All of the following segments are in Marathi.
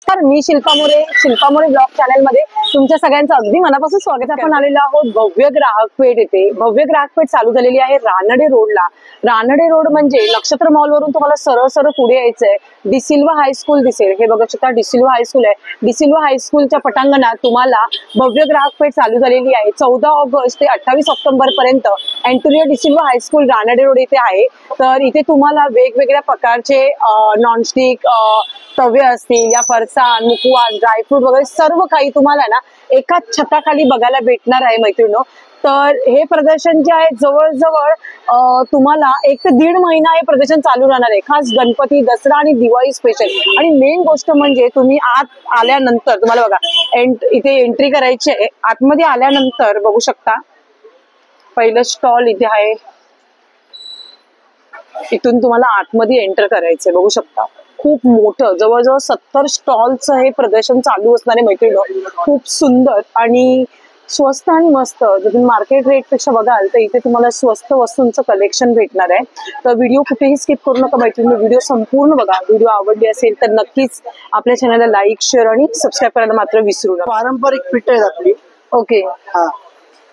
तर मी शिल्पा मोरे ब्लॉग चॅनल मध्ये तुमच्या सगळ्यांचं अगदी मनापासून स्वागत आहे। आपण आलेलो आहोत भव्य ग्राहक पेठ येथे। भव्य ग्राहक पेठ चालू झालेली आहे रानडे रोडला। रानडे रोड म्हणजे नक्षत्र मॉल वरून तुम्हाला सरळ सरळ पुढे यायचंय। डिसिल्वा हायस्कूल दिसेल, हे बघू शकता डिसिल्वा हायस्कूल आहे। डिसिल्वा हायस्कूलच्या पटांगणात तुम्हाला भव्य ग्राहक पेठ चालू झालेली आहे। 14 ऑगस्ट ते 28 ऑक्टोबर पर्यंत एंटोनियो डिसिल्वा हायस्कूल रानडे रोड इथे आहे। तर इथे तुम्हाला वेगवेगळ्या प्रकारचे नॉनस्टिक तवे असतील या फरसाण मुकवास ड्रायफ्रूट वगैरे सर्व काही तुम्हाला ना एकाच छताखाली बघायला भेटणार आहे मैत्रिणींनो। तर हे प्रदर्शन जे आहे जवळजवळ तुम्हाला 1 ते 1.5 महिना हे प्रदर्शन चालू राहणार आहे। खास गणपती दसरा आणि दिवाळी स्पेशल। आणि मेन गोष्ट म्हणजे तुम्ही आत आल्यानंतर तुम्हाला बघा इथे एंट्री करायची आहे। आतमध्ये आल्यानंतर बघू शकता पहिलं स्टॉल इथे आहे। इथून तुम्हाला आतमध्ये एंटर करायचंय। बघू शकता खूप मोठं जवळजवळ 70 स्टॉलचं हे प्रदर्शन चालू असणारे मैत्रिणी। खूप सुंदर आणि स्वस्त आणि मस्त। जर तुम्ही मार्केट रेट पेक्षा बघाल तर इथे तुम्हाला स्वस्त वस्तूंचं कलेक्शन भेटणार आहे। तर व्हिडिओ कुठेही स्किप करू नका मैत्रिणी, व्हिडिओ संपूर्ण बघा। व्हिडिओ आवडली असेल तर नक्कीच आपल्या चॅनलला लाईक शेअर आणि सबस्क्राईब करायला मात्र विसरू नका। पारंपरिक पीठ आहेत आपली। ओके,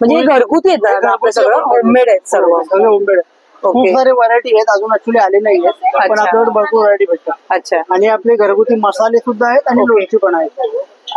म्हणजे घरगुती आहेत आपलं सगळं होममेड आहेत सर्व होममेड। खूप सारे व्हरायटी आहेत, अजून ऍक्च्युअली आले नाही आहेत, पण आपल्याकडे भरपूर व्हरायटी भेटतात। अच्छा, आणि आपले घरगुती मसाले सुद्धा आहेत आणि लोणची पण आहेत।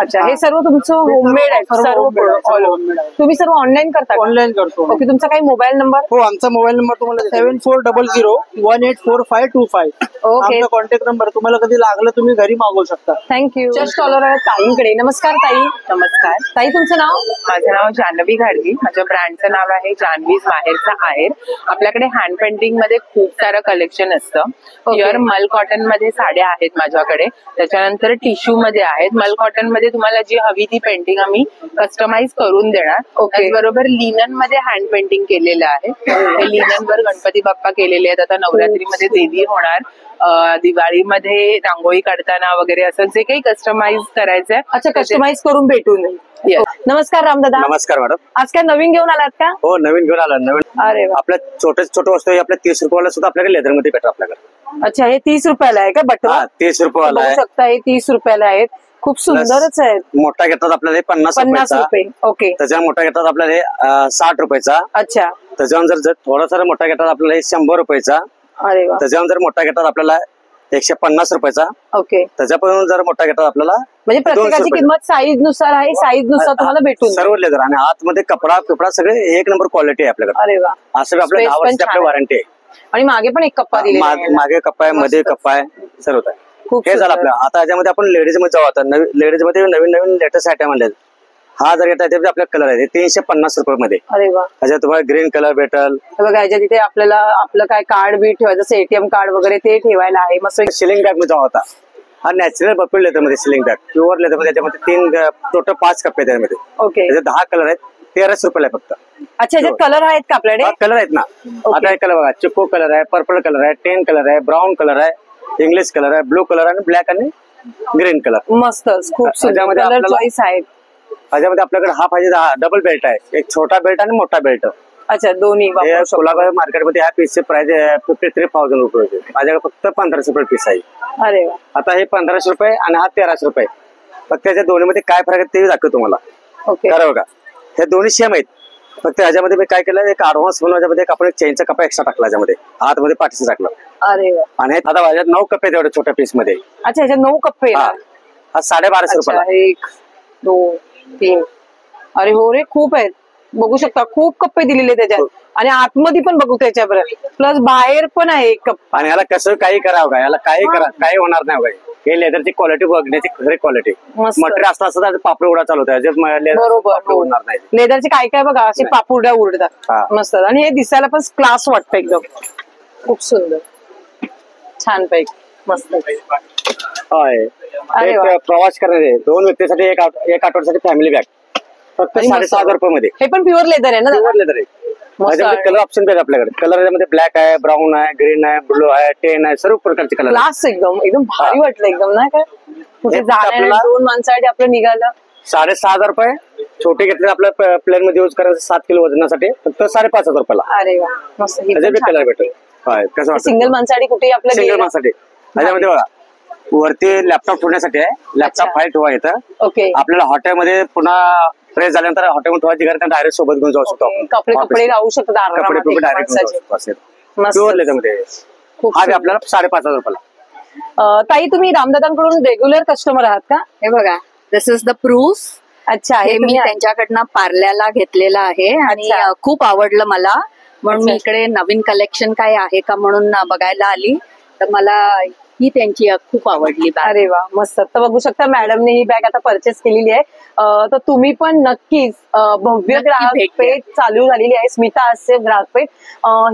अच्छा, हे सर्व तुमचं होममेड आहे सर्व होममेड आहे। तुम्ही सर्व ऑनलाईन करता? ऑनलाईन करतो। ओके, तुमचा काही मोबाईल नंबर? हो, आमचा मोबाईल नंबर तुम्हाला 7400184525। ओके, आमचा कॉन्टॅक्ट नंबर, तुम्हाला कधी लागलं तुम्ही घरी मागवू शकता। थँक्यू। स्टॉलर आहे ताईंकडे। नमस्कार ताई। नमस्कार ताई, तुमचं नाव? माझं नाव जान्हवी घाडगी, माझ्या ब्रँडचं नाव आहे जान्हवीज माहेरचा आहेर। आपल्याकडे हँड पेंटिंग मध्ये खूप सारं कलेक्शन असतं। प्युअर मल कॉटन मध्ये साड्या आहेत माझ्याकडे, त्याच्यानंतर टिश्यू मध्ये आहेत। मल कॉटन मध्ये तुम्हाला जी हवी ती पेंटिंग आम्ही कस्टमाइज करून देणार। त्याचबरोबर लिनन मध्ये हँड पेंटिंग केलेलं आहे। हे लिनन वर गणपती बाप्पा केलेले आहेत। आता नवरात्रीमध्ये देवी होणार, दिवाळीमध्ये रांगोळी काढताना वगैरे असं जे काही कस्टमाइज करायचंय। अच्छा, कस्टमाइज करून भेटून। नमस्कार रामदादा। नमस्कार मॅडम। आज काय नवीन घेऊन आलात का? हो, नवीन घेऊन आला। नवीन अरे वा, आपल्या छोटे वस्तू आपल्या 30 रुपयाला सुद्धा आपल्याकडे लेदर मध्ये भेटतात आपल्याकडे। अच्छा, हे 30 रुपयाला आहे का बटन? 30 रुपयाला आहे। बघू शकता हे 30 रुपयाला आहेत। खूप सुंदरच आहेत। मोठा घेतात आपल्याला 50 रुपये। ओके, त्याच्या मोठा घेतात आपल्याला 60 रुपयाचा। अच्छा, त्याच्यावर जर थोडासा मोठा घेतात आपल्याला 100 रुपयाचा। अरे वा, त्याच्यावर जर मोठा घेतात आपल्याला 150 रुपयाचा। ओके, त्याच्यापासून जर मोठा घेतात आपल्याला म्हणजे प्रत्येकाची किंमत साईज नुसार आहे, साईज नुसार तुम्हाला भेटून सर्व लेदर। आणि आतमध्ये कपडा सगळे 1 नंबर क्वालिटी आहे आपल्याकडे। अरे वा, असं आपल्या 10 वर्षाची आपली वॉरंटी आहे। आणि मागे पण एक कप्पा दिलेला आहे। मागे कप्पा आहे, मध्ये कप्पा आहे, सर्व आहे। खूप हे झालं आपलं। आता याच्यामध्ये आपण लेडीज मध्ये जाऊ। आता लेडीज मध्ये नवीन लेटेस्ट आयटम आले। हा जर येतात त्याच्यामध्ये आपल्या कलर आहे 350 रुपये मध्ये। अरे वा, त्याच्यात तुम्हाला ग्रीन कलर भेटल। बघा ह्याच्या तिथे आपल्याला आपलं काय कार्ड बी ठेवायचं, जसं ATM कार्ड वगैरे ते ठेवायला आहे। मस्त सिलिंग बॅग मध्ये जाऊ। आता हा नॅचरल बफेट लेदर मध्ये सिलिंग बॅग, प्युअर लेदर मध्ये। त्याच्यामध्ये टोटल 5 कप्पे त्यामध्ये। ओके, त्याचे 10 कलर आहेत, 1300 रुपयाला फक्त। अच्छा, ह्याच्यात कलर आहेत का आपल्याकडे? कलर आहेत ना। आता हे कलर बघा, चिको कलर आहे, पर्पल कलर आहे, टेन कलर आहे, ब्राऊन कलर आहे, इंग्लिश कलर आहे, ब्लू कलर आणि ब्लॅक आणि ग्रीन कलर। मस्तच, खूप सुंदर कलर चॉईस आहेत। त्याच्यामध्ये आपल्याकडे हा पाहिजे डबल बेल्ट आहे, एक छोटा बेल्ट आणि मोठा बेल्ट। अच्छा, दोन्ही कोल्हापूर मार्केटमध्ये ह्या पीसचे प्राइस 53,000 रुपये। माझ्याकडे फक्त 1500 रुपये पीस आहे। अरे वा, आता हे 1500 रुपये आणि हा 1300 रुपये। फक्त त्याच्या दोन्हीमध्ये काय फरक आहे ते दाखवतो तुम्हाला। ओके, खरं बघा, हे दोन्ही सेम आहेत। फक्त ह्याच्यामध्ये मी काय केलं, एक ऍडव्हान्स म्हणून याच्यामध्ये आपण एक चेनचा कपा एक्स्ट्रा टाकला, याच्यामध्ये आतमध्ये पाठीचं टाकलं। अरे वा, आणि आता माझ्यात 9 कप्पे तेवढे छोट्या पीस मध्ये। अच्छा, ह्याच्यात 9 कप्पे येणार। हा 1250 रुपयाला। 1 2 3, अरे हो रे, खूप आहेत। बघू शकता खूप कप्पे दिलेले त्याच्यात। आणि आतमध्ये पण बघू त्याच्यापर्यंत, प्लस बाहेर पण आहे एक कप्पा। आणि याला कसं काही करावं का, याला काही करा काही होणार नाही बघा। हे लेदरची क्वालिटी बघण्याची खरी क्वालिटी। मटेरियल असतं असं पापड उडा चालू होता, बरोबर उडणार नाही। लेदरचे काय काय बघा, असे पापुड्या उडतात मस्त। आणि हे दिसायला पण क्लास वाटतं एकदम, खूप सुंदर, छान पैकी मस्त। होय, प्रवास करणारे 2 व्यक्तीसाठी एक आठवड्यासाठी फॅमिली बॅग फक्त 6,500 रुपये मध्ये। हे पण प्युअर लेदर आहे ना? प्युअर लेदर आहे। कलर ऑप्शन आहे आपल्याकडे। कलर मध्ये ब्लॅक आहे, ब्राऊन आहे, ग्रीन आहे, ब्लू आहे, टेन आहे, सर्व प्रकारचे कलर। क्लास एकदम भारी वाटलं एकदम, नाही काय? कुठे जाण्याला 2 माणसासाठी आपलं निघालं 6,500 रुपये। छोटे घेतले आपल्या प्लेन मध्ये यूज करायचं 7 किलो वजनासाठी फक्त 5,500 रुपयाला। अरे वा, मस्त। कलर भेटेल। कसं सिंगल माणसासाठी कुठे आपल्या सिंगल माणसासाठी त्याच्यामध्ये बघा वरती लॅपटॉप ठेवण्यासाठी आहे. लॅपटॉप फाईल ठेवा येतं. ओके. आपल्याला हॉटेलमध्ये पुन्हा प्रेस झाल्यानंतर हॉटेलमध्ये ठेवायची गरज डायरेक्ट सोबत घेऊन जाऊ शकतो. कपडे राहू शकतात कपडे आरामात डायरेक्ट माणसाचे. प्युअर लेदरमध्ये. खूप हा बी आपल्याला 5,500 रुपयाला. ताई तुम्ही रामदादांकडून रेग्युलर कस्टमर आहात का? हे बघा, दिस इज द प्रूफ. अच्छा. हे मी त्यांच्याकडनं पार्ल्याला घेतलेलं आहे आणि अच्छा. खूप आवडलं मला, म्हणून मी अच्छा. इकडे नवीन कलेक्शन काय आहे का म्हणून बघायला आली. तर मला ही त्यांची खूप आवडली बॅग. अरे वा, मस्त. तर बघू शकता मॅडमने ही बॅग आता परचेस केलेली आहे. तर तुम्ही पण नक्कीच भव्य नक्की ग्राहक भेट द्या. पेठ चालू झालेली आहे, स्मिता हास्य ग्राहक पेठ.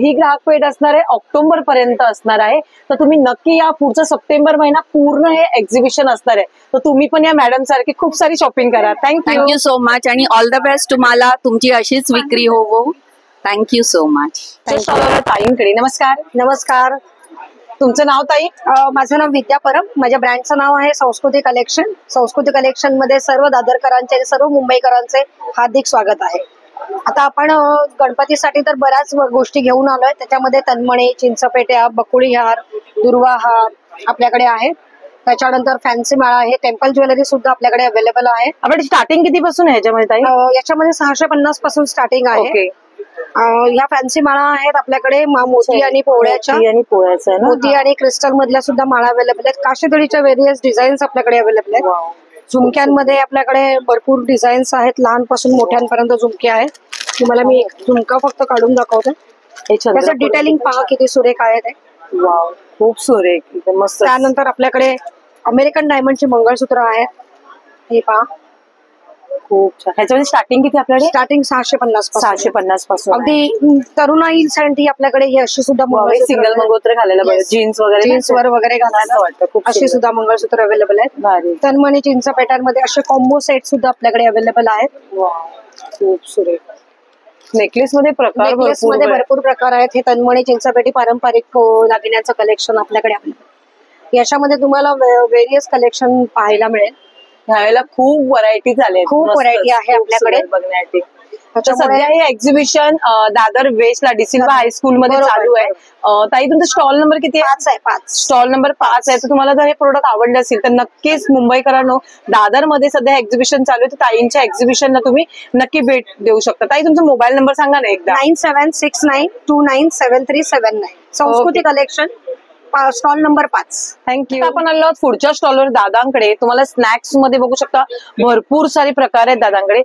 ही ग्राहक पेठ असणार आहे ऑक्टोबर पर्यंत असणार आहे. तर तुम्ही नक्की या पुढचा सप्टेंबर महिना पूर्ण हे एक्झिबिशन असणार आहे. तर तुम्ही पण या मॅडम सारखी खूप सारी शॉपिंग करा. थँक्यू. थँक्यू सो मच आणि ऑल द बेस्ट तुम्हाला. तुमची अशीच विक्री हो. Thank you so much. ताईंकडे नमस्कार. नमस्कार. तुमचं नाव ताई? माझं नाव विद्या परब. माझ्या ब्रँडचं नाव आहे संस्कृती कलेक्शन. संस्कृती कलेक्शन मध्ये सर्व दादरकरांचे आणि सर्व मुंबईकरांचे हार्दिक स्वागत आहे. आता आपण गणपतीसाठी तर बऱ्याच गोष्टी घेऊन आलोय. त्याच्यामध्ये तन्मणी, चिंचपेट्या, बकुळी हार, दुर्वा हार आपल्याकडे आहे. त्याच्यानंतर फॅन्सी माळा आहे. टेम्पल ज्वेलरी सुद्धा आपल्याकडे अवेलेबल आहे. आपण स्टार्टिंग किती पासून आहे याच्यामध्ये ताई? याच्यामध्ये 650 पासून स्टार्टिंग आहे. ओके. ह्या फॅन्सी माळा आहेत आपल्याकडे मोती आणि पोळ्याच्या. मोती आणि पोळ्याच्या ना? मोती आणि क्रिस्टल मधल्या सुद्धा माळा अवेलेबल आहेत. काशीदळीच्या व्हेरियस डिझाईन्स आपल्याकडे अवेलेबल आहेत. झुमक्यांमध्ये आपल्याकडे भरपूर डिझाईन्स आहेत, लहानपासून मोठ्यांपर्यंत झुमके आहेत. तुम्हाला मी एक झुमका फक्त काढून दाखवते. त्याचं डिटेलिंग पहा किती सुरेख आहे ते. वाव, खूप सुरेख, एकदम मस्त. त्यानंतर आपल्याकडे अमेरिकन डायमंडचे मंगळसूत्र आहेत. हे पहा, खूप छान. ह्याच्यामध्ये स्टार्टिंग किती आपल्याकडे? स्टार्टिंग 650 650 पासून. अगदी तरुणाईसाठी आपल्याकडे ही अशी सुद्धा सिंगल मंगळसूत्र घालायला पाहिजे, जीन्स वगैरे. जीन्स वर वगैरे घालायला वाटतं खूप अशी सुंदर. सुद्धा मंगळसूत्र अवेलेबल आहेत. भारी. तन्मणी चिंचपेटांमध्ये असे कॉम्बो सेट सुद्धा आपल्याकडे अवेलेबल आहेत. वाव, खूप सुरेख. नेकलेस मध्ये प्रकार नेकलेस भरपूर मध्ये आहे. भरपूर प्रकार आहेत. हे तन्मणी चिंचपेटी पारंपरिक दागिन्यांचं कलेक्शन आपल्याकडे आहे. याच्यामध्ये तुम्हाला व्हेरियस कलेक्शन पाहायला मिळेल. ह्यावेळेला खूप व्हरायटी झाले, खूप variety आहे आपल्याकडे. बघण्यासाठी. तर त्याच्यामुळे सध्या हे एक्झिबिशन दादर वेस्टला डिसिल्वा हायस्कूल मध्ये बरोबर, चालू आहे. ताई तुमचा स्टॉल नंबर किती आहे? 5 आहे. 5 स्टॉल नंबर 5 आहे. तर तुम्हाला जर हे प्रोडक्ट आवडले असेल तर नक्कीच मुंबईकरांनो, दादर मध्ये सध्या एक्झिबिशन चालू आहे. तर ताईंच्या एक्झिबिशनला तुम्ही नक्की भेट देऊ शकता. ताई तुमचा मोबाईल नंबर सांगा ना एकदा. 9769297379. संस्कृती कलेक्शन, स्टॉल नंबर 5. थँक्यू. आपण आलो आहोत पुढच्या स्टॉलवर दादांकडे. तुम्हाला स्नॅक्स मध्ये बघू शकता भरपूर सारे प्रकार आहेत दादांकडे.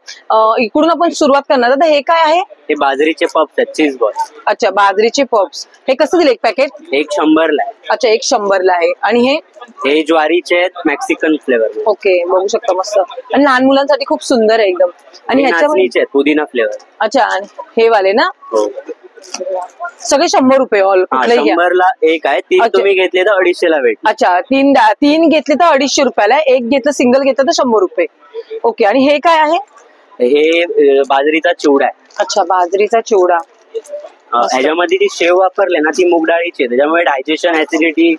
इकडून आपण सुरुवात करणार. दादा हे काय आहे? हे बाजरीचे पप्स आहेत, चीज बॉल. अच्छा, बाजरीचे पप्स. हे कसं दिले एक पॅकेट? एक 100ला आहे. अच्छा, एक 100ला आहे. आणि हे ज्वारीचे आहेत, मेक्सिकन फ्लेवर. ओके, बघू शकता मस्त. आणि लहान मुलांसाठी खूप सुंदर आहे एकदम. आणि ह्याच्यामध्ये नाचणीचे आहेत, पुदिना फ्लेवर. अच्छा, आणि हे वाले ना हो. सगळे 100 रुपये ऑल. हा, कुठलेही घ्या. 100ला एक आहे. 3 अच्छा. तुम्ही घेतले तर 250ला भेट. अच्छा, तीन घेतले तर 250 रुपयाला. एक घेतलं सिंगल घेतलं तर 100 रुपये. ओके. आणि हे काय आहे? हे बाजरीचा चिवडा आहे. अच्छा, बाजरीचा चिवडा. ह्याच्यामध्ये जी शेव वापरले ना ती मूग डाळीची आहे, त्याच्यामुळे डायजेशन, ऍसिडिटी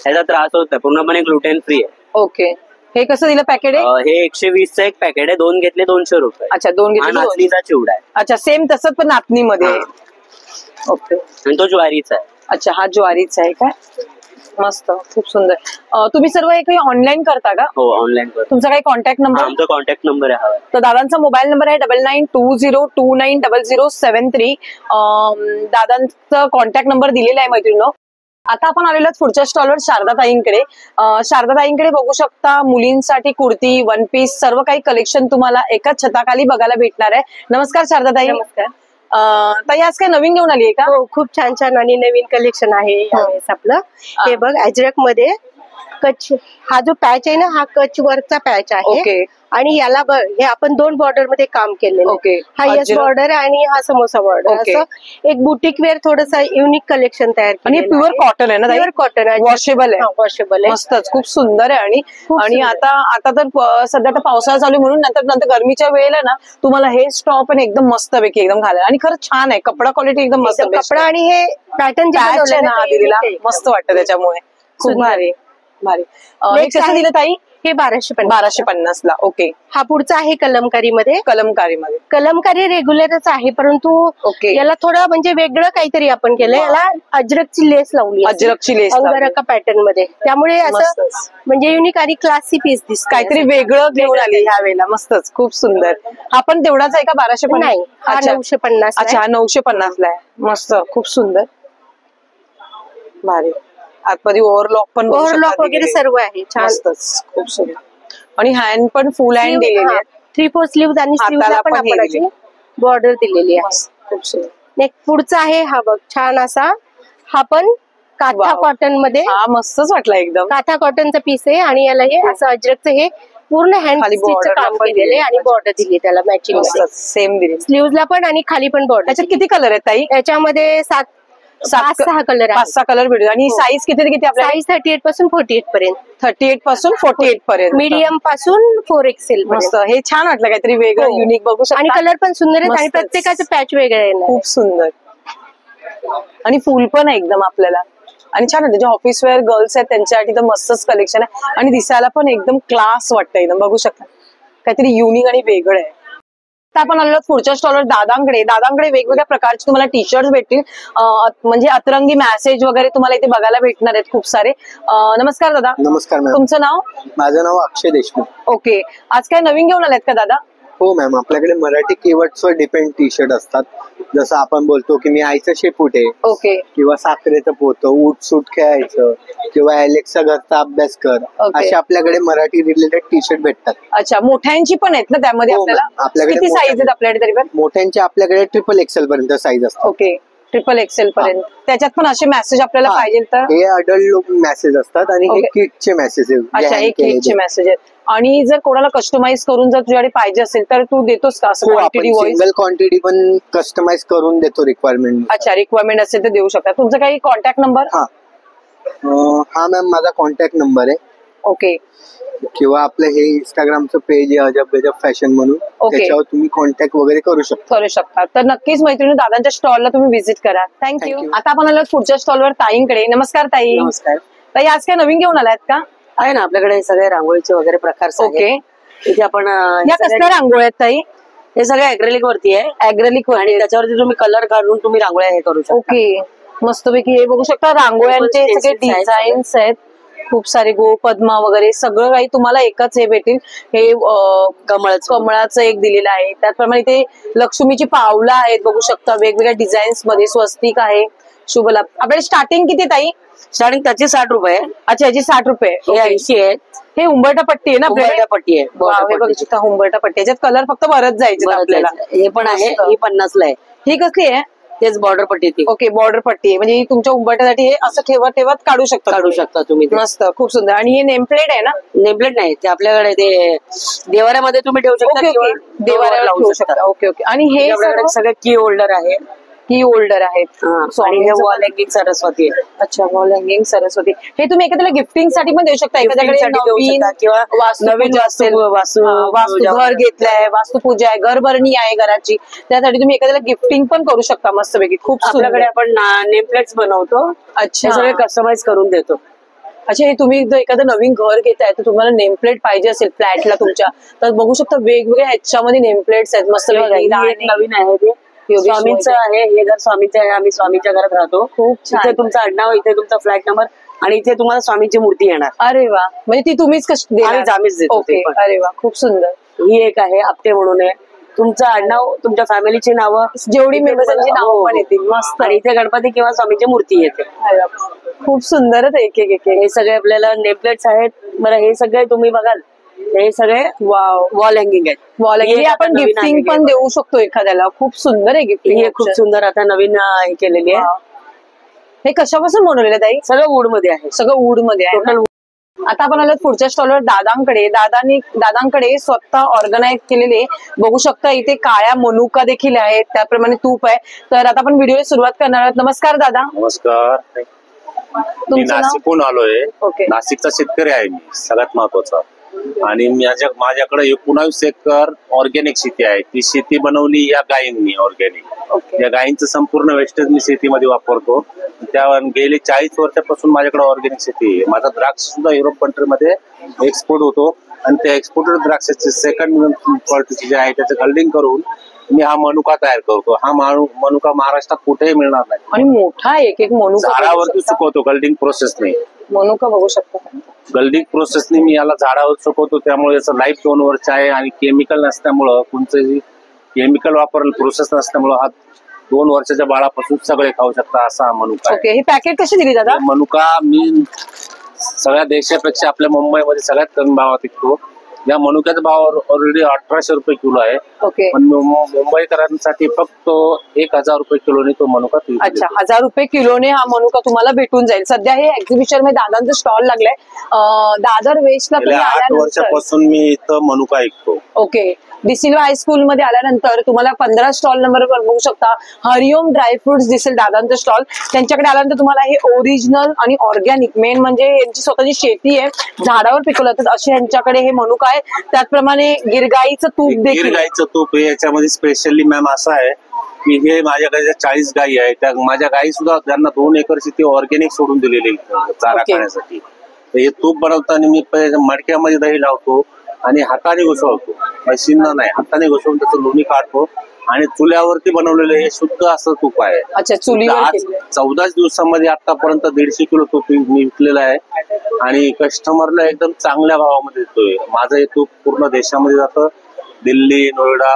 याचा त्रास होत नाही. पूर्णपणे ग्लुटेन फ्री आहे. ओके. हे कसं दिलं पॅकेट आहे? हे 120चं एक पॅकेट आहे. 2 घेतले 200 रुपये. अच्छा, 2 हा घेतले. नाचणीचा चिवडा आहे. अच्छा, सेम तसंच पण नाचणीमध्ये. ओके. आणि तो ज्वारीचा आहे. अच्छा, हा ज्वारीचा आहे काय? मस्त, खूप सुंदर. तुम्ही सर्व हे काही ऑनलाईन करता का? हो, ऑनलाईन करतो. तुमचा काही कॉन्टॅक्ट नंबर? आमचा कॉन्टॅक्ट नंबर आहे. तर दादांचा मोबाईल नंबर आहे 9920290073. दादांचा कॉन्टॅक्ट नंबर दिलेला आहे मैत्रिणींनो. आता आपण आलेलो आहोत पुढच्या स्टॉलवर शारदाताईंकडे. शारदाताईंकडे बघू शकता मुलींसाठी कुर्ती, वन पीस सर्व काही कलेक्शन तुम्हाला एकाच छताखाली बघायला भेटणार आहे. नमस्कार शारदाताई. नमस्कार. ताई आज काय नवीन घेऊन आली आहे का? हो, खूप छान छान आणि नवीन कलेक्शन आहे यावेळेस आपलं. हे बघ, अजरक मध्ये कच, हा जो पॅच आहे ना, हा कच वरचा पॅच आहे. ओके. आणि याला बघ, हे आपण 2 बॉर्डर मध्ये काम केलेलं आहे. ओके. हा यस अजरक. बॉर्डर आणि हा समोसा बॉर्डर. ओके. असं एक बुटीक वेअर थोडस युनिक कलेक्शन तयार आणि केलेलं प्युअर आहे. कॉटन आहे ना ताई? प्युअर कॉटन आहे. वॉशेबल आहे. वॉशेबल आहे. मस्तच, खूप सुंदर आहे. आणि सुंदर. आता तर सध्या तर पावसाळा चालू आहे म्हणून नंतर गरमीच्या वेळेला ना तुम्हाला हे स्टॉप पण एकदम मस्तपैकी एकदम घालायला. आणि खरंच छान आहे, कपडा क्वालिटी एकदम मस्त. कपडा आणि हे पॅटर्न मस्त वाटतं त्याच्यामुळे. खूप भारी भारी. हे Next कसं आहे. दिलं ताई? हे 1250. 1250 ला. ओके. हा पुढचा आहे कलमकारीमध्ये. कलमकारीमध्ये कलमकारी रेग्युलरच आहे, परंतु ओके. याला थोडं म्हणजे वेगळं काहीतरी आपण केलंय. याला अजरकची लेस लावली आहे. अजरकची लेस लावली. अंगारका पॅटर्न मध्ये, त्यामुळे असं मस्तच. म्हणजे युनिक आणि क्लासी पीस दिसत. काहीतरी वेगळं घेऊन आली ह्या वेळेला. मस्तच, खूप सुंदर. हा पण तेवढाच आहे का 1250? नाही, हा 950. अच्छा, हा 950 ला आहे. मस्त, खूप सुंदर, भारी. आतमध्ये ओव्हरलॉक पण बघू शकता ओव्हरलॉक वगैरे दिलेली. सर्व आहे. छान. मस्तच, खूप सुंदर. आणि हँड पण फुल हँड दिलेली आहे. 3/4 स्लीव्ह आणि हाताला स्लीव्हला पण पण हे आपण दिले. बॉर्डर दिलेली आहे. मस्त, खूप सुंदर. नेक्स्ट पुढचा आहे हा बघ, छान असा. हा पण काथा वाव. कॉटन मध्ये. हा मस्तच वाटला एकदम. काथा कॉटनचा पीस आहे आणि याला हे असं अजरकचं हे पूर्ण हँड खाली स्टिचचं border काम पण केलेलं आहे दिलेलं आणि आहे. बॉर्डर दिली त्याला मॅचिंग मध्ये. सेम दिली. स्लीव्हला पण आणि खाली पण बॉर्डर. त्याच्यात किती कलर आहेत ताई? याच्यामध्ये 5-6 कलर आहेत. 5-6 कलर भेटू. आणि साईज किती ते किती आपल्या? साईज 38 पासून 48 पर्यंत. 38 पासून 48 पर्यंत. मीडियम पासून 4XL मस्त. हे छान वाटलं, काहीतरी वेगळं हो. युनिक बघू शकता. आणि कलर पण सुंदर आहेत आणि मस्तच. प्रत्येकाचं पॅच वेगळं येणार. खूप सुंदर. आणि फुल पण आहे एकदम आपल्याला. आणि छान वाटतं, जे ऑफिस वेअर गर्ल्स आहेत त्यांच्यासाठी तर मस्तच कलेक्शन आहे. आणि दिसायला पण एकदम क्लास वाटतं एकदम. बघू शकता, काहीतरी युनिक आणि वेगळं आहे. तर आपण आलेलो पुढच्या स्टॉलवर दादांकडे. दादांकडे वेगवेगळ्या प्रकारचे तुम्हाला टी शर्ट भेटतील. म्हणजे अतरंगी मॅसेज वगैरे तुम्हाला इथे बघायला भेटणार आहेत खूप सारे. नमस्कार दादा. नमस्कार मॅम. तुमचं नाव? माझं नाव अक्षय देशमुख. ओके. आज काय नवीन घेऊन आलेत का दादा? हो मॅम, आपल्याकडे मराठी कीवर्ड्सवर डिपेंड टी शर्ट असतात. जसं आपण बोलतो की मी आईचं शेपूट आहे, ओके. किंवा साखरेचं पोतं, ऊट सूट खेळायचं, किंवा अलेक्सा घरचा अभ्यास कर, ओके. असे आपल्याकडे मराठी रिलेटेड टी शर्ट भेटतात. अच्छा, मोठ्यांची पण आहेत ना त्यामध्ये हो, आपल्याला? मॅम. आपल्याकडे किती साईज आहेत मोठ्या- आपल्याकडे तरी पण? मोठ्यांचे आपल्याकडे XXL पर्यंत साईज असतात. ओके. XXL पर्यंत. त्याच्यात पण असे मेसेज आपल्याला हा. पाहिजे तर? हे अडल्ट मेसेज असतात आणि हे ओके. किटचे मेसेज अच्छा, एक किटचे मेसेज आहेत. आणि जर कोणाला कस्टमाइज करून जर तुझ्याकडे पाहिजे असेल तर तू देतोस का असं हो, आपण क्वांटिटी वाईज? सिंगल क्वांटिटी पण कस्टमाइज करून देतो रिक्वायरमेंट. अच्छा, रिक्वायरमेंट असेल तर देऊ शकता. तुमचा काही कॉन्टॅक्ट नंबर? हा मॅम, माझा कॉन्टॅक्ट नंबर आहे. ओके. किंवा आपलं हे इंस्टाग्रामचं पेज आहे अजब गजब फॅशन म्हणून, ओके. त्याच्यावर तुम्ही कॉन्टॅक्ट वगैरे करू शकता. करू शकता. तर नक्कीच मैत्रिणी दादांच्या स्टॉलला तुम्ही व्हिजिट करा. थँक्यू. Thank you. आता आपण आलो पुढच्या स्टॉलवर ताईंकडे. नमस्कार ताई. नमस्कार. ताई, आज काय नवीन घेऊन आलात का? आहे ना आपल्याकडे सगळे रांगोळीचे वगैरे प्रकार आहेत. ओके. इथे आपण या कसल्या रांगोळ्या आहेत ताई? हे सगळे अॅक्रेलिक वरती आहे. अॅग्रेलिक आणि त्याच्यावरती तुम्ही कलर काढून तुम्ही रांगोळ्या हे करू शकता. ओके. मस्तपैकी हे बघू शकता, रांगोळ्यांचे Stencils सगळे आहेत. डिझाईन्स आहेत. खूप सारे पद्मा वगैरे सगळं काही तुम्हाला एकच हे भेटेल. हे कमळाचं एक दिलेलं आहे. त्याचप्रमाणे इथे लक्ष्मीची पावलं आहेत बघू शकता, वेगवेगळ्या डिझाईन्स मध्ये. स्वस्तिक आहे, शुभलाभ. आपल्याला स्टार्टिंग किती ताई? स्टार्टिंग त्याची 60 रुपये. अच्छा, याची 60 रुपये. हे 80 आहे. हे उंबरठा पट्टी आहे ना आपल्याकडे? उंबरठा पट्टी आहे. वाव, हे बघू शकता उंबरठा पट्टी. याच्यात कलर फक्त भरत जायचे आपल्याला. हे पण आहे. मस्त. ही 50 ला आहे. ही कसली आहे? तेच बॉर्डर पट्टी ती. ओके, बॉर्डर पट्टी आहे. म्हणजे ही तुमच्या उंबरठ्यासाठी हे असं ठेवत ठेवत काढू शकता तुम्ही ते. मस्त, खूप सुंदर. आणि हे नेमप्लेट आहे ना? नेमप्लेट नाही, ते आपल्याकडे ते देवाऱ्यामध्ये तुम्ही ठेवू शकता. ओके ओके, देवाऱ्यावर ठेवू शकता. Okay okay. आणि हे आपल्याकडे सगळे की होल्डर आहे. की होल्डर आहेत. आणि हे वॉल हँगिंग सरस्वती आहे. अच्छा, वॉल हँगिंग सरस्वती. हे तुम्ही एखाद्याला गिफ्टिंग साठी पण देऊ शकता. एखाद्याकडे देऊ नवीन शकता किंवा नवीन वास्तू घर घेतलंय, वास्तुपूजा आहे, घरभरणी आहे घराची, त्यासाठी तुम्ही एखाद्याला गिफ्टिंग पण करू शकता मस्तपैकी. खूप आपल्याकडे आपण नेमप्लेट्स बनवतो. अच्छा, हे सगळे कस्टमाइज करून देतो. अच्छा, हे तुम्ही जर एखादं नवीन घर घेताय तर तुम्हाला नेमप्लेट पाहिजे असेल फ्लॅटला तुमच्या, तर बघू शकता वेगवेगळ्या ह्याच्यामध्ये नेमप्लेट्स आहेत मस्त. नवीन आहे ते स्वामींचं आहे. हे घर स्वामीचं आहे. आम्ही स्वामीच्या घरात राहतो. खूप छान. इथे तुमचं आडनाव, इथे तुमचा फ्लॅट नंबर आणि इथे तुम्हाला स्वामींची मूर्ती येणार. अरे वा, म्हणजे ती तुम्हीच कशी देणार? आम्हीच देतो. ओके. अरे वा, खूप सुंदर. ही एक आहे आपटे म्हणून आहे. तुमचं आडनाव, तुमच्या फॅमिलीची नावं, जेवढी मेंबर्सची नावं पण येतील. मस्त. आणि इथे गणपती किंवा स्वामींची मूर्ती येते. अरे वा, खूप सुंदर. एक एक एक हे सगळे आपल्याला नेमप्लेट्स आहेत. बरं, हे सगळे तुम्ही बघाल, हे सगळे वॉल हँगिंग आहेत. वॉल हँगिंग आपण गिफ्टिंग पण देऊ शकतो एखाद्याला. खूप सुंदर आहे गिफ्टिंग. हे खूप सुंदर आता नवीन हे केलेली आहे. हे कशापासून बनवलेलं ताई? सगळं वूड मध्ये आहे. सगळं वूड मध्ये आहे. टोटल. आता आपण आलो पुढच्या स्टॉलवर दादांकडे. दादांकडे स्वतः ऑर्गनाइज केलेले बघू शकता. इथे काळ्या मनुका देखील आहेत, त्याप्रमाणे तूप आहे. तर आता आपण व्हिडिओ सुरुवात करणार आहोत. नमस्कार दादा. नमस्कार. मी तुमचं नाव? नाशिकहून आलोय. ओके. नाशिकचा शेतकरी आहे मी, सगळ्यात महत्वाचा. आणि माझ्याकडे 19 एकर ऑर्गॅनिक शेती आहे. ती शेती बनवली या गायींनी ऑर्गॅनिक. या गायींचं संपूर्ण वेस्टेज मी शेतीमध्ये वापरतो. त्या गेली 40 वर्षापासून माझ्याकडे ऑर्गॅनिक शेती आहे. माझा द्राक्ष सुद्धा युरोप कंट्रीमध्ये एक्सपोर्ट होतो आणि त्या एक्सपोर्टेड द्राक्षाचे सेकंड क्वालिटीचे जे आहे त्याचं कल्डिंग करून मी हा मनुका तयार करतो. हा मनुका महाराष्ट्रात कुठेही मिळणार नाही आणि मोठा एक मनुका झाडावरती सुकवतो कल्डिंग प्रोसेसने. मनुका बघू शकता. कल्डिंग प्रोसेसने मी याला झाडावर सुकवतो, त्यामुळे याचं लाईफ 2 वर्ष आहे आणि केमिकल नसल्यामुळं कोणतंही केमिकल वापरलं प्रोसेस नसल्यामुळं हा 2 वर्षाच्या बाळापासून सगळे खाऊ शकता असा हा मनुका आहे. ओके, ही पॅकेट कशी दिली दादा? मनुका मी सगळ्या देशापेक्षा आपल्या मुंबईमध्ये सगळ्यात कमी भावात विकतो. या मनुक्याचा भाव ऑलरेडी 1800 रुपये किलो आहे. ओके, पण मुंबईकरांसाठी फक्त 1000 रुपये किलोने तो मनुका. अच्छा, 1000 रुपये किलोने हा मनुका तुम्हाला भेटून जाईल. सध्या हे एक्झिबिशन मध्ये दादांचं स्टॉल लागलाय दादर वेस्टला. तुम्ही 8 वर्षापासून मी इथं मनुका विकतो. ओके, डिसिल्वा हायस्कूल मध्ये आल्यानंतर तुम्हाला 15 स्टॉल नंबर बघू शकता. हरिओम ड्रायफ्रुट्स दिसेल दादांचं स्टॉल. त्यांच्याकडे आल्यानंतर तुम्हाला हे ओरिजिनल आणि ऑर्गॅनिक, मेन म्हणजे यांची स्वतःची शेती आहे, झाडावर पिकवलं जातात असे यांच्याकडे हे मनुका आहे. त्याचप्रमाणे गिरगाईचं तूप देखील. गिरगाईचं तूप हे याच्यामध्ये स्पेशली मॅम असं आहे की हे माझ्याकडे ज्या 40 गायी आहेत त्या माझ्या गायी सुद्धा त्यांना 2 एकर शेती ऑर्गॅनिक सोडून दिलेली चारा खाण्यासाठी. हे तूप बनवताना मी मडक्यामध्ये दही लावतो आणि हाताने घुसळतो, मशीनला नाही, हाताने घुसळून त्याचं लोणी काढतो आणि चुल्यावरती बनवलेलं हे शुद्ध असं तूप आहे. अच्छा, चुलीवर. आज 14 दिवसामध्ये आतापर्यंत 150 किलो तूप मी विकलेलं आहे आणि कस्टमरला एकदम चांगल्या भावामध्ये देतोय. माझं हे तूप पूर्ण देशामध्ये जातं. दिल्ली, नोएडा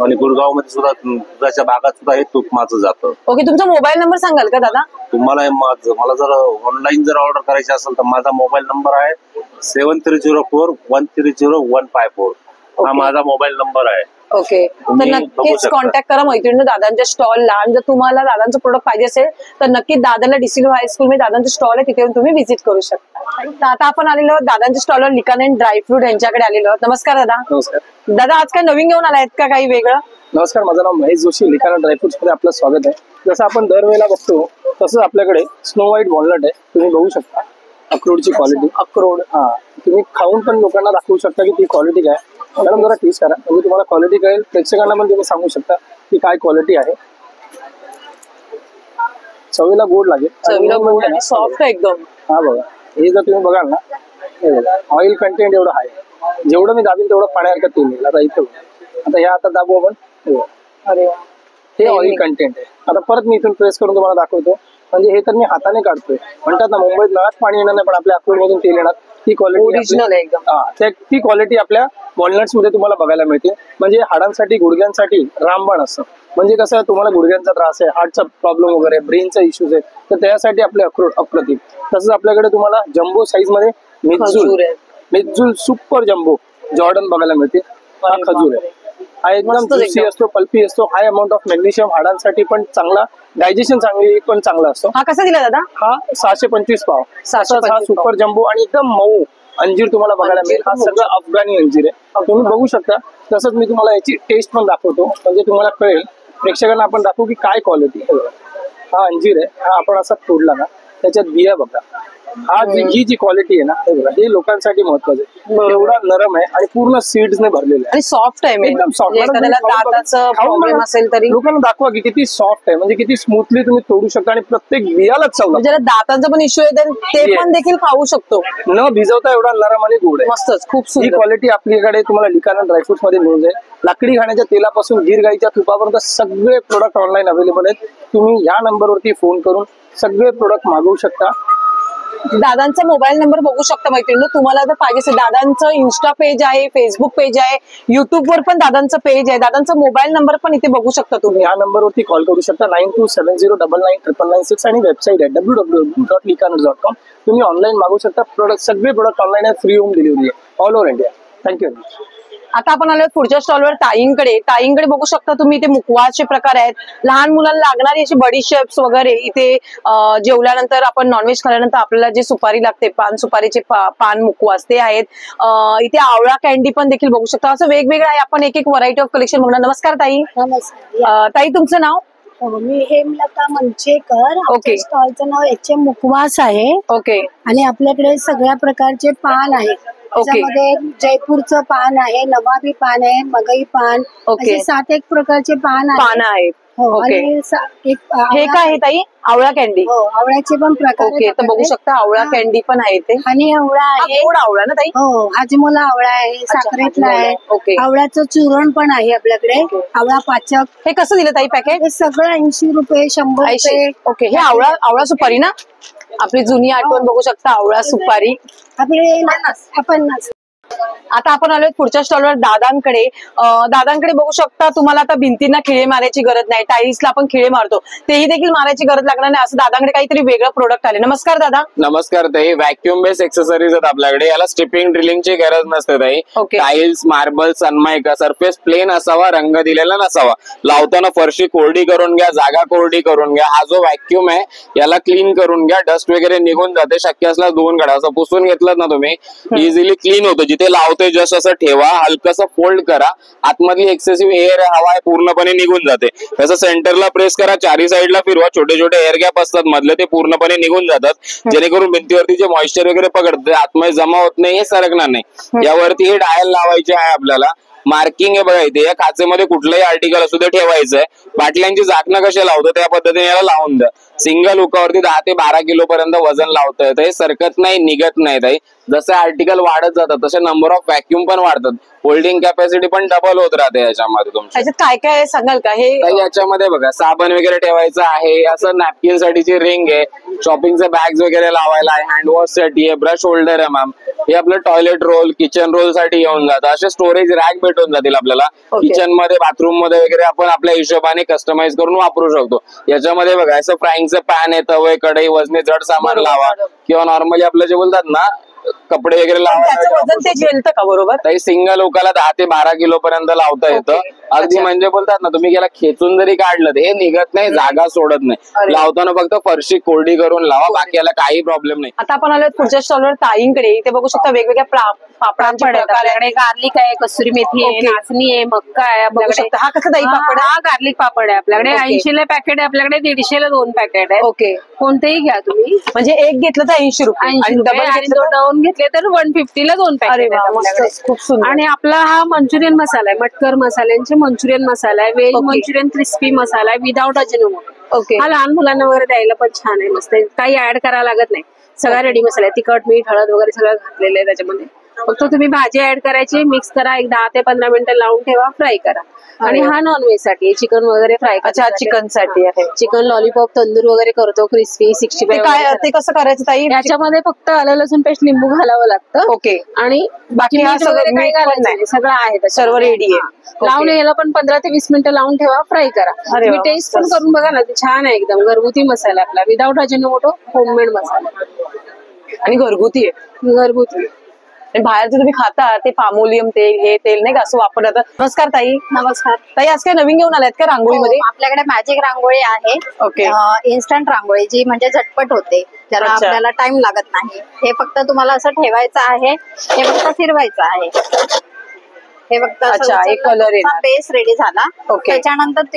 आणि गुरगाव मध्ये सुद्धा दुधाच्या भागात सुद्धा हे तूप माझं जातं. ओके, तुमचा मोबाईल नंबर सांगाल का दादा? तुम्हाला मला जर ऑनलाईन जर ऑर्डर करायची असेल तर माझा मोबाईल नंबर आहे 7304130154. हा माझा मोबाईल नंबर आहे. ओके, तर नक्कीच कॉन्टॅक्ट करा मैत्रिणी दादांच्या स्टॉलला. आणि जर तुम्हाला दादांचं प्रोडक्ट पाहिजे असेल तर नक्की दादाला डिसिल्वा हायस्कूल मध्ये दादांचं स्टॉल आहे, तिथे येऊन तुम्ही व्हिजिट करू शकता. तर आता आपण आलेलो आहोत दादांच्या स्टॉलवर लिकान अँड ड्रायफ्रूट यांच्याकडे आलेलो आहोत. नमस्कार दादा. नमस्कार दादा, आज काय नवीन घेऊन आलायत का काही वेगळं? नमस्कार, माझं नाव महेश जोशी. लिकान अँड ड्रायफ्रुट्स मध्ये आपलं स्वागत आहे. जसं आपण दरवेळेला बघतो तसंच आपल्याकडे स्नो व्हाईट वॉलनट आहे, तुम्ही बघू शकता. अक्रोडची क्वालिटी. अक्रोड, हा, तुम्ही खाऊन पण लोकांना दाखवू शकता की ती क्वालिटी काय. मॅडम जरा टेस्ट करा म्हणजे तुम्हाला क्वालिटी कळेल. प्रेक्षकांना पण तुम्ही सांगू शकता की काय क्वालिटी आहे. चवीला गोड लागेल, चवीला गोड आणि सॉफ्ट एकदम. हा बघा, हे जर तुम्ही बघाल ना, हे बघा ऑइल कंटेंट एवढं आहे. जेवढं मी दाबीन तेवढं पाण्यासारखं तेल येईल. आता इथं आता ह्या आता दाबू आपण. अरे, हे ऑइल कंटेंट आहे. आता परत मी इथून प्रेस करून तुम्हाला दाखवतो. म्हणजे हे तर मी हाताने काढतोय. म्हणतात ना मुंबईत नळात पाणी येणार नाही पण आपल्या अक्रोड मधून तेल येणार. ती क्वालिटी ओरिजिनल आहे एकदम. ती क्वालिटी आपल्या वॉलनट्स मध्ये तुम्हाला बघायला मिळते. म्हणजे हाडांसाठी, गुडघ्यांसाठी रामबाण असतं. म्हणजे कसं तुम्हाला गुडघ्यांचा त्रास आहे, हार्टचा प्रॉब्लेम वगैरे, ब्रेनचा इश्यूज आहे, तर त्यासाठी आपले अक्रोड अप्रतिम. तसंच आपल्याकडे तुम्हाला जम्बो साईज मध्ये मेज्जूल सुपर जम्बो जॉर्डन बघायला मिळते. हा खजूर आहे. हा एकदम ज्युसी असतो, पल्पी असतो, हाय अमाऊंट ऑफ मॅग्नेशियम, हाडांसाठी पण चांगला, डायजेशन चांगली पण चांगला असतो. हा कसा दिला दादा? हा 625 पाव. हा सुपर जम्बो आणि एकदम मऊ अंजीर तुम्हाला बघायला मिळेल. हा सगळं अफगाणी अंजीर आहे, तुम्ही बघू शकता. तसंच मी तुम्हाला याची टेस्ट पण दाखवतो म्हणजे तुम्हाला कळेल. प्रेक्षकांना आपण दाखवू की काय क्वालिटी. हा अंजीर आहे, हा आपण असा तोडला ना त्याच्यात बिया बघा. हा जी क्वालिटी आहे ना, हे बघा, हे लोकांसाठी महत्वाचं आहे. एवढा नरम आहे आणि पूर्ण सीड्स ने भरलेलं आहे आणि सॉफ्ट आहे. एकदम सॉफ्ट. दाताचं प्रॉब्लेम असेल तरी लोकांना दाखवा की किती सॉफ्ट आहे, म्हणजे किती स्मूथली तुम्ही तोडू शकता आणि प्रत्येक बियालाच चव. ज्याला दातांचा पण इश्यू आहे ते पण देखील खाऊ शकतो, न भिजवता. एवढा नरम आणि गोड आहे. मस्तच, खूप ही सुंदर क्वालिटी आपल्याकडे तुम्हाला लिकान अँड ड्रायफ्रुट्स मध्ये मिळून जाईल. लाकडी खाण्याच्या तेलापासून गिर गाईच्या तुपापर्यंत सगळे प्रोडक्ट ऑनलाईन अवेलेबल आहेत. तुम्ही या नंबरवरती फोन करून सगळे प्रोडक्ट मागवू शकता. दादांचा मोबाईल नंबर बघू शकता मैत्रिणी. तुम्हाला जर पाहिजे असेल, दादांचं इन्स्टा पेज आहे, फेसबुक पेज आहे, युट्यूब वर पण दादांचं पेज आहे. दादांचा मोबाईल नंबर पण इथे बघू शकता तुम्ही. या नंबरवरती कॉल करू शकता 9270999996 आणि वेबसाईट आहे www.likaners.com. तुम्ही ऑनलाईन मागवू शकता. प्रोडक्ट सगळे प्रोडक्ट ऑनलाईन आहे, फ्री होम डिलिव्हरी आहे ऑल ओव्हर इंडिया. थँक्यू. आता आपण आलो पुढच्या स्टॉलवर ताईंकडे बघू शकता तुम्ही. इथे मुकवासचे प्रकार आहेत, लहान मुलांना लागणारी अशी बडीशेप्स वगैरे. इथे जेवल्यानंतर आपण नॉनव्हेज खाल्यानंतर आपल्याला जे सुपारी लागते, पान सुपारीचे पान मुकवास ते आहेत. इथे आवळा कॅन्डी पण देखील बघू शकता. असं वेगवेगळं आहे. आपण एक एक व्हरायटी ऑफ कलेक्शन बघणार. नमस्कार ताई. नमस्कार ताई, तुमचं नाव? मी हेमलता मंचेकर. ओके. स्टॉलचं नाव HM मुकवास आहे. ओके. आणि आपल्याकडे सगळ्या प्रकारचे पान आहेत. त्याच्यामध्ये जयपूरचं पान आहे, नवाबी पान आहे, मगई पान, असे 7 एक प्रकारचे पानं आहेत. हो, ओके. आणि एक हे काय आहे ताई? आवळा कॅन्डी. हो, आवळ्याचे पण प्रकार ओके, तर बघू शकता आवळा कॅन्डी पण आहे ते. आणि आवळा आहे, गोड आवळा ना ताई? हो, हाजमोला आवळा आहे, साखरेतला आहे. ओके. आवळ्याचं चूर्ण पण आहे आपल्याकडे, आवळा पाचक. हे कसं दिलं ताई पॅकेट? हे सगळं 80 रुपये, 100 रुपये. ओके, हे आवळा सुपारी ना? आपली जुनी आठवण बघू शकता, आवळा सुपारी. आपले 50. आता आपण आलोय पुढच्या स्टॉलवर दादांकडे. दादांकडे बघू शकता तुम्हाला आता भिंतींना खिळे मारायची गरज नाही, टाईल्सला आपण खिळे मारतो तेही देखील मारायची गरज लागणार नाही, असं दादांकडे काहीतरी वेगळं प्रोडक्ट आले. नमस्कार दादा. नमस्कार ताई. व्हॅक्युम बेस एक्सेसरीज आहेत आपल्याकडे. याला स्ट्रिपिंग ड्रिलिंगची गरज नसते ताई. Tiles, marble, Sunmica, surface plain असावा, रंग दिलेला नसावा. लावताना फरशी कोरडी करून घ्या, जागा कोरडी करून घ्या. हा जो व्हॅक्युम आहे याला क्लीन करून घ्या, डस्ट वगैरे निघून जाते. शक्य असल्यास धुवून काढा. असं पुसून घेतलं ना तुम्ही इझिली क्लीन होतं. जिथे लावते जस्ट असं ठेवा, हलकसं फोल्ड करा, आतमधली एक्सेसिव्ह एअर हवा आहे पूर्णपणे निघून जाते. त्याचं सेंटरला प्रेस करा, चारी साईडला फिरवा, छोटे छोटे एअर गॅप असतात मधले ते पूर्णपणे निघून जातात, जेणेकरून भिंतीवरती जे मॉइश्चर वगैरे पकडते आतमध्ये जमा होत नाही, हे सरकणार नाही. यावरती हे डायल लावायचे आहे आपल्याला. मार्किंग आहे बघा इथे. या काचेमध्ये कुठलंही आर्टिकल असू दे ठेवायचंय. बाटल्यांची झाकणं कशा लावतो त्या पद्धतीने याला लावून द्या. सिंगल हुकावरती 10 ते 12 किलो पर्यंत वजन लावता येतं. हे सरकत नाही, निघत नाही ताई. जसे आर्टिकल वाढत जातात तसे नंबर ऑफ व्हॅक्युम पण वाढतात. होल्डिंग कॅपॅसिटी पण डबल होत राहते याच्यामध्ये तुमच्या. त्याच्यात काय काय सांगाल का? हे याच्यामध्ये बघा साबण वगैरे ठेवायचं आहे, असं नॅपकिन साठीची रिंग आहे, शॉपिंगचे बॅग्स वगैरे लावायला आहे, हँडवॉश साठी आहे, ब्रश होल्डर आहे मॅम. हे आपलं टॉयलेट रोल, किचन रोल साठी येऊन जातं. असे स्टोरेज रॅक भेटून जातील आपल्याला. किचन मध्ये, बाथरूम मध्ये वगैरे आपण आपल्या हिशोबाने कस्टमाइज करून वापरू शकतो. याच्यामध्ये बघा असं फ्राईंगचं पॅन आहे, तवे, कढई, वजनी जड सामान लावा, किंवा नॉर्मली आपलं जे बोलतात ना कपडे वगैरे लावायला वजन ते झेलतं का? बरोबर. ताई सिंगल हुकाला 10 ते 12 किलो पर्यंत लावता येतं. अगदी म्हणजे बोलतात ना तुम्ही याला खेचून जरी काढलं हे निघत नाही, जागा सोडत नाही. लावताना फक्त फरशी कोरडी करून लावा, बाकी याला काही प्रॉब्लेम नाही. आता आपण आलो पुढच्या स्टॉलवर ताईंकडे. इथे बघू शकता वेगवेगळ्या पापडांचे प्रकार आपल्याकडे गार्लिक आहे, कसुरी मेथी आहे, नाचणी आहे, मक्का आहे आपल्याकडे. हा कसा ताई पापड? हा गार्लिक पापड आहे आपल्याकडे. 80 ला पॅकेट आहे आपल्याकडे, 150 ला 2 पॅकेट आहे. ओके, कोणतेही घ्या तुम्ही. म्हणजे एक घेतलं तर 80 रुपये आणि डबल घेतलं दोन घेतले तर 150 ला 2 पॅकेट. खूप सुंदर. आणि आपला हा मंचुरियन मसाला आहे, मटकर मसाल्यांचे मंचुरियन मसाला आहे, व्हेज मंचुरियन क्रिस्पी मसाला आहे विदाउट अजिनोमोटो. ओके, हा लहान मुलांना वगैरे द्यायला पण छान आहे, मस्त. काही ऍड करायला लागत नाही, सगळा रेडी मसाला आहे. तिखट, मीठ, हळद वगैरे सगळं घातलेलं आहे त्याच्यामध्ये. फक्त तुम्ही भाजी ऍड करायची, मिक्स करा, एक 10 ते 15 मिनिटं लावून ठेवा, फ्राय करा. आणि हा नॉनव्हेज साठी चिकन वगैरे फ्राय. अच्छा, चिकन साठी आहे. चिकन लॉलीपॉप तंदूर वगैरे करतो, क्रिस्पी 65. काय ते कसं करायचं ताई? याच्यामध्ये फक्त आलं लसूण पेस्ट, लिंबू घालावं लागतं. ओके, आणि बाकी काही घालायचं नाही, सगळं आहे सर्व रेडी आहे. लावून याला पण 15 ते 20 मिनिटं लावून ठेवा, फ्राय करा. तुम्ही टेस्ट पण करून बघा ना, छान आहे एकदम. घरगुती मसाला आपला, विदाउट अजिनोमोटो, होममेड मसाला आणि घरगुती आहे. घरगुती. बाहेरचं तुम्ही खाता ते पामोलियम तेल, हे तेल नाही का असं वापरतात. नमस्कार ताई. नमस्कार ताई. आज काय नवीन घेऊन आलात का रांगोळीमध्ये? आपल्याकडे मॅजिक रांगोळी आहे. ओके, इन्स्टंट रांगोळी जी म्हणजे झटपट होते, ज्याला आपल्याला टाइम लागत नाही. हे फक्त तुम्हाला असं ठेवायचं आहे, हे फक्त फिरवायचं आहे. हे फक्त एक कलर बेस रेडी झाला. त्याच्यानंतर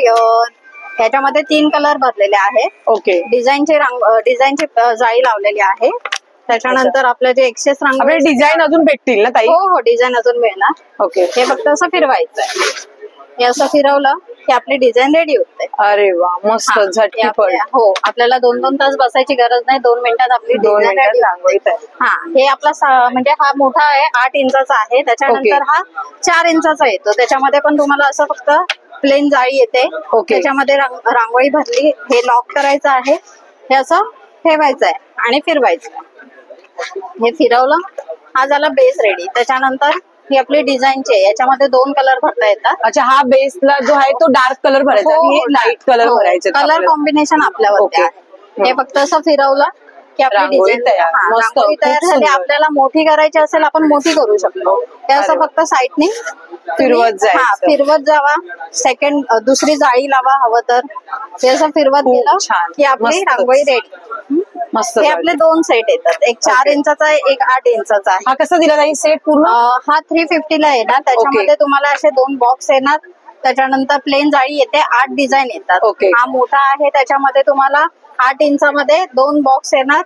त्याच्यामध्ये 3 कलर भरलेले आहे. ओके, डिझाईनची जाळी लावलेली आहे. त्याच्यानंतर आपलं जे एक्सेस रांगोळी डिझाईन अजून भेटतील ना ताई? हो, डिझाईन अजून मिळणार. ओके, हे फक्त असं फिरवायचं आहे. हे असं फिरवलं की आपली डिझाईन रेडी होते. अरे वा, मस्त झटपट. हो, आपल्याला 2-2 तास बसायची गरज नाही, 2 मिनिटात आपली डिझाईन रेडी होते. हा, हे आपला म्हणजे हा मोठा आहे, 8 इंचाचा आहे. त्याच्यानंतर हा 4 इंचाचा येतो. त्याच्यामध्ये पण तुम्हाला असं फक्त प्लेन जाळी येते. त्याच्यामध्ये रांगोळी भरली, हे लॉक करायचं आहे, हे असं ठेवायचं आहे आणि फिरवायचं. हे फिरवलं, हा झाला बेस रेडी. त्याच्यानंतर ही आपली डिझाईनची आहे, याच्यामध्ये 2 कलर भरता येतात. अच्छा, हा बेसला जो आहे तो डार्क कलर भरायचा आणि लाईट कलर भरायचे. कलर कॉम्बिनेशन आपल्यावरती आहे. हे फक्त असं फिरवलं की आपली डिझाईन तयार झाली. आपल्याला मोठी करायची असेल आपण मोठी करू शकतो. हे असं फक्त साईडनी फिरवत जावा. दुसरी जाळी लावा हवं तर. ते असं फिरवत गेलं की आपली रांगोळी रेडी. मस्त. हे आपले 2 सेट येतात, एक 4 इंचाचा आहे, एक 8 इंचाचा आहे. हा कसा दिला जाईल सेट पूर्ण? हा 350 ला येणार. त्याच्यामध्ये तुम्हाला असे 2 बॉक्स येणार. त्याच्यानंतर प्लेन जाळी येते, 8 डिझाईन येतात. हा मोठा आहे, त्याच्यामध्ये तुम्हाला 8 इंचामध्ये 2 बॉक्स येणार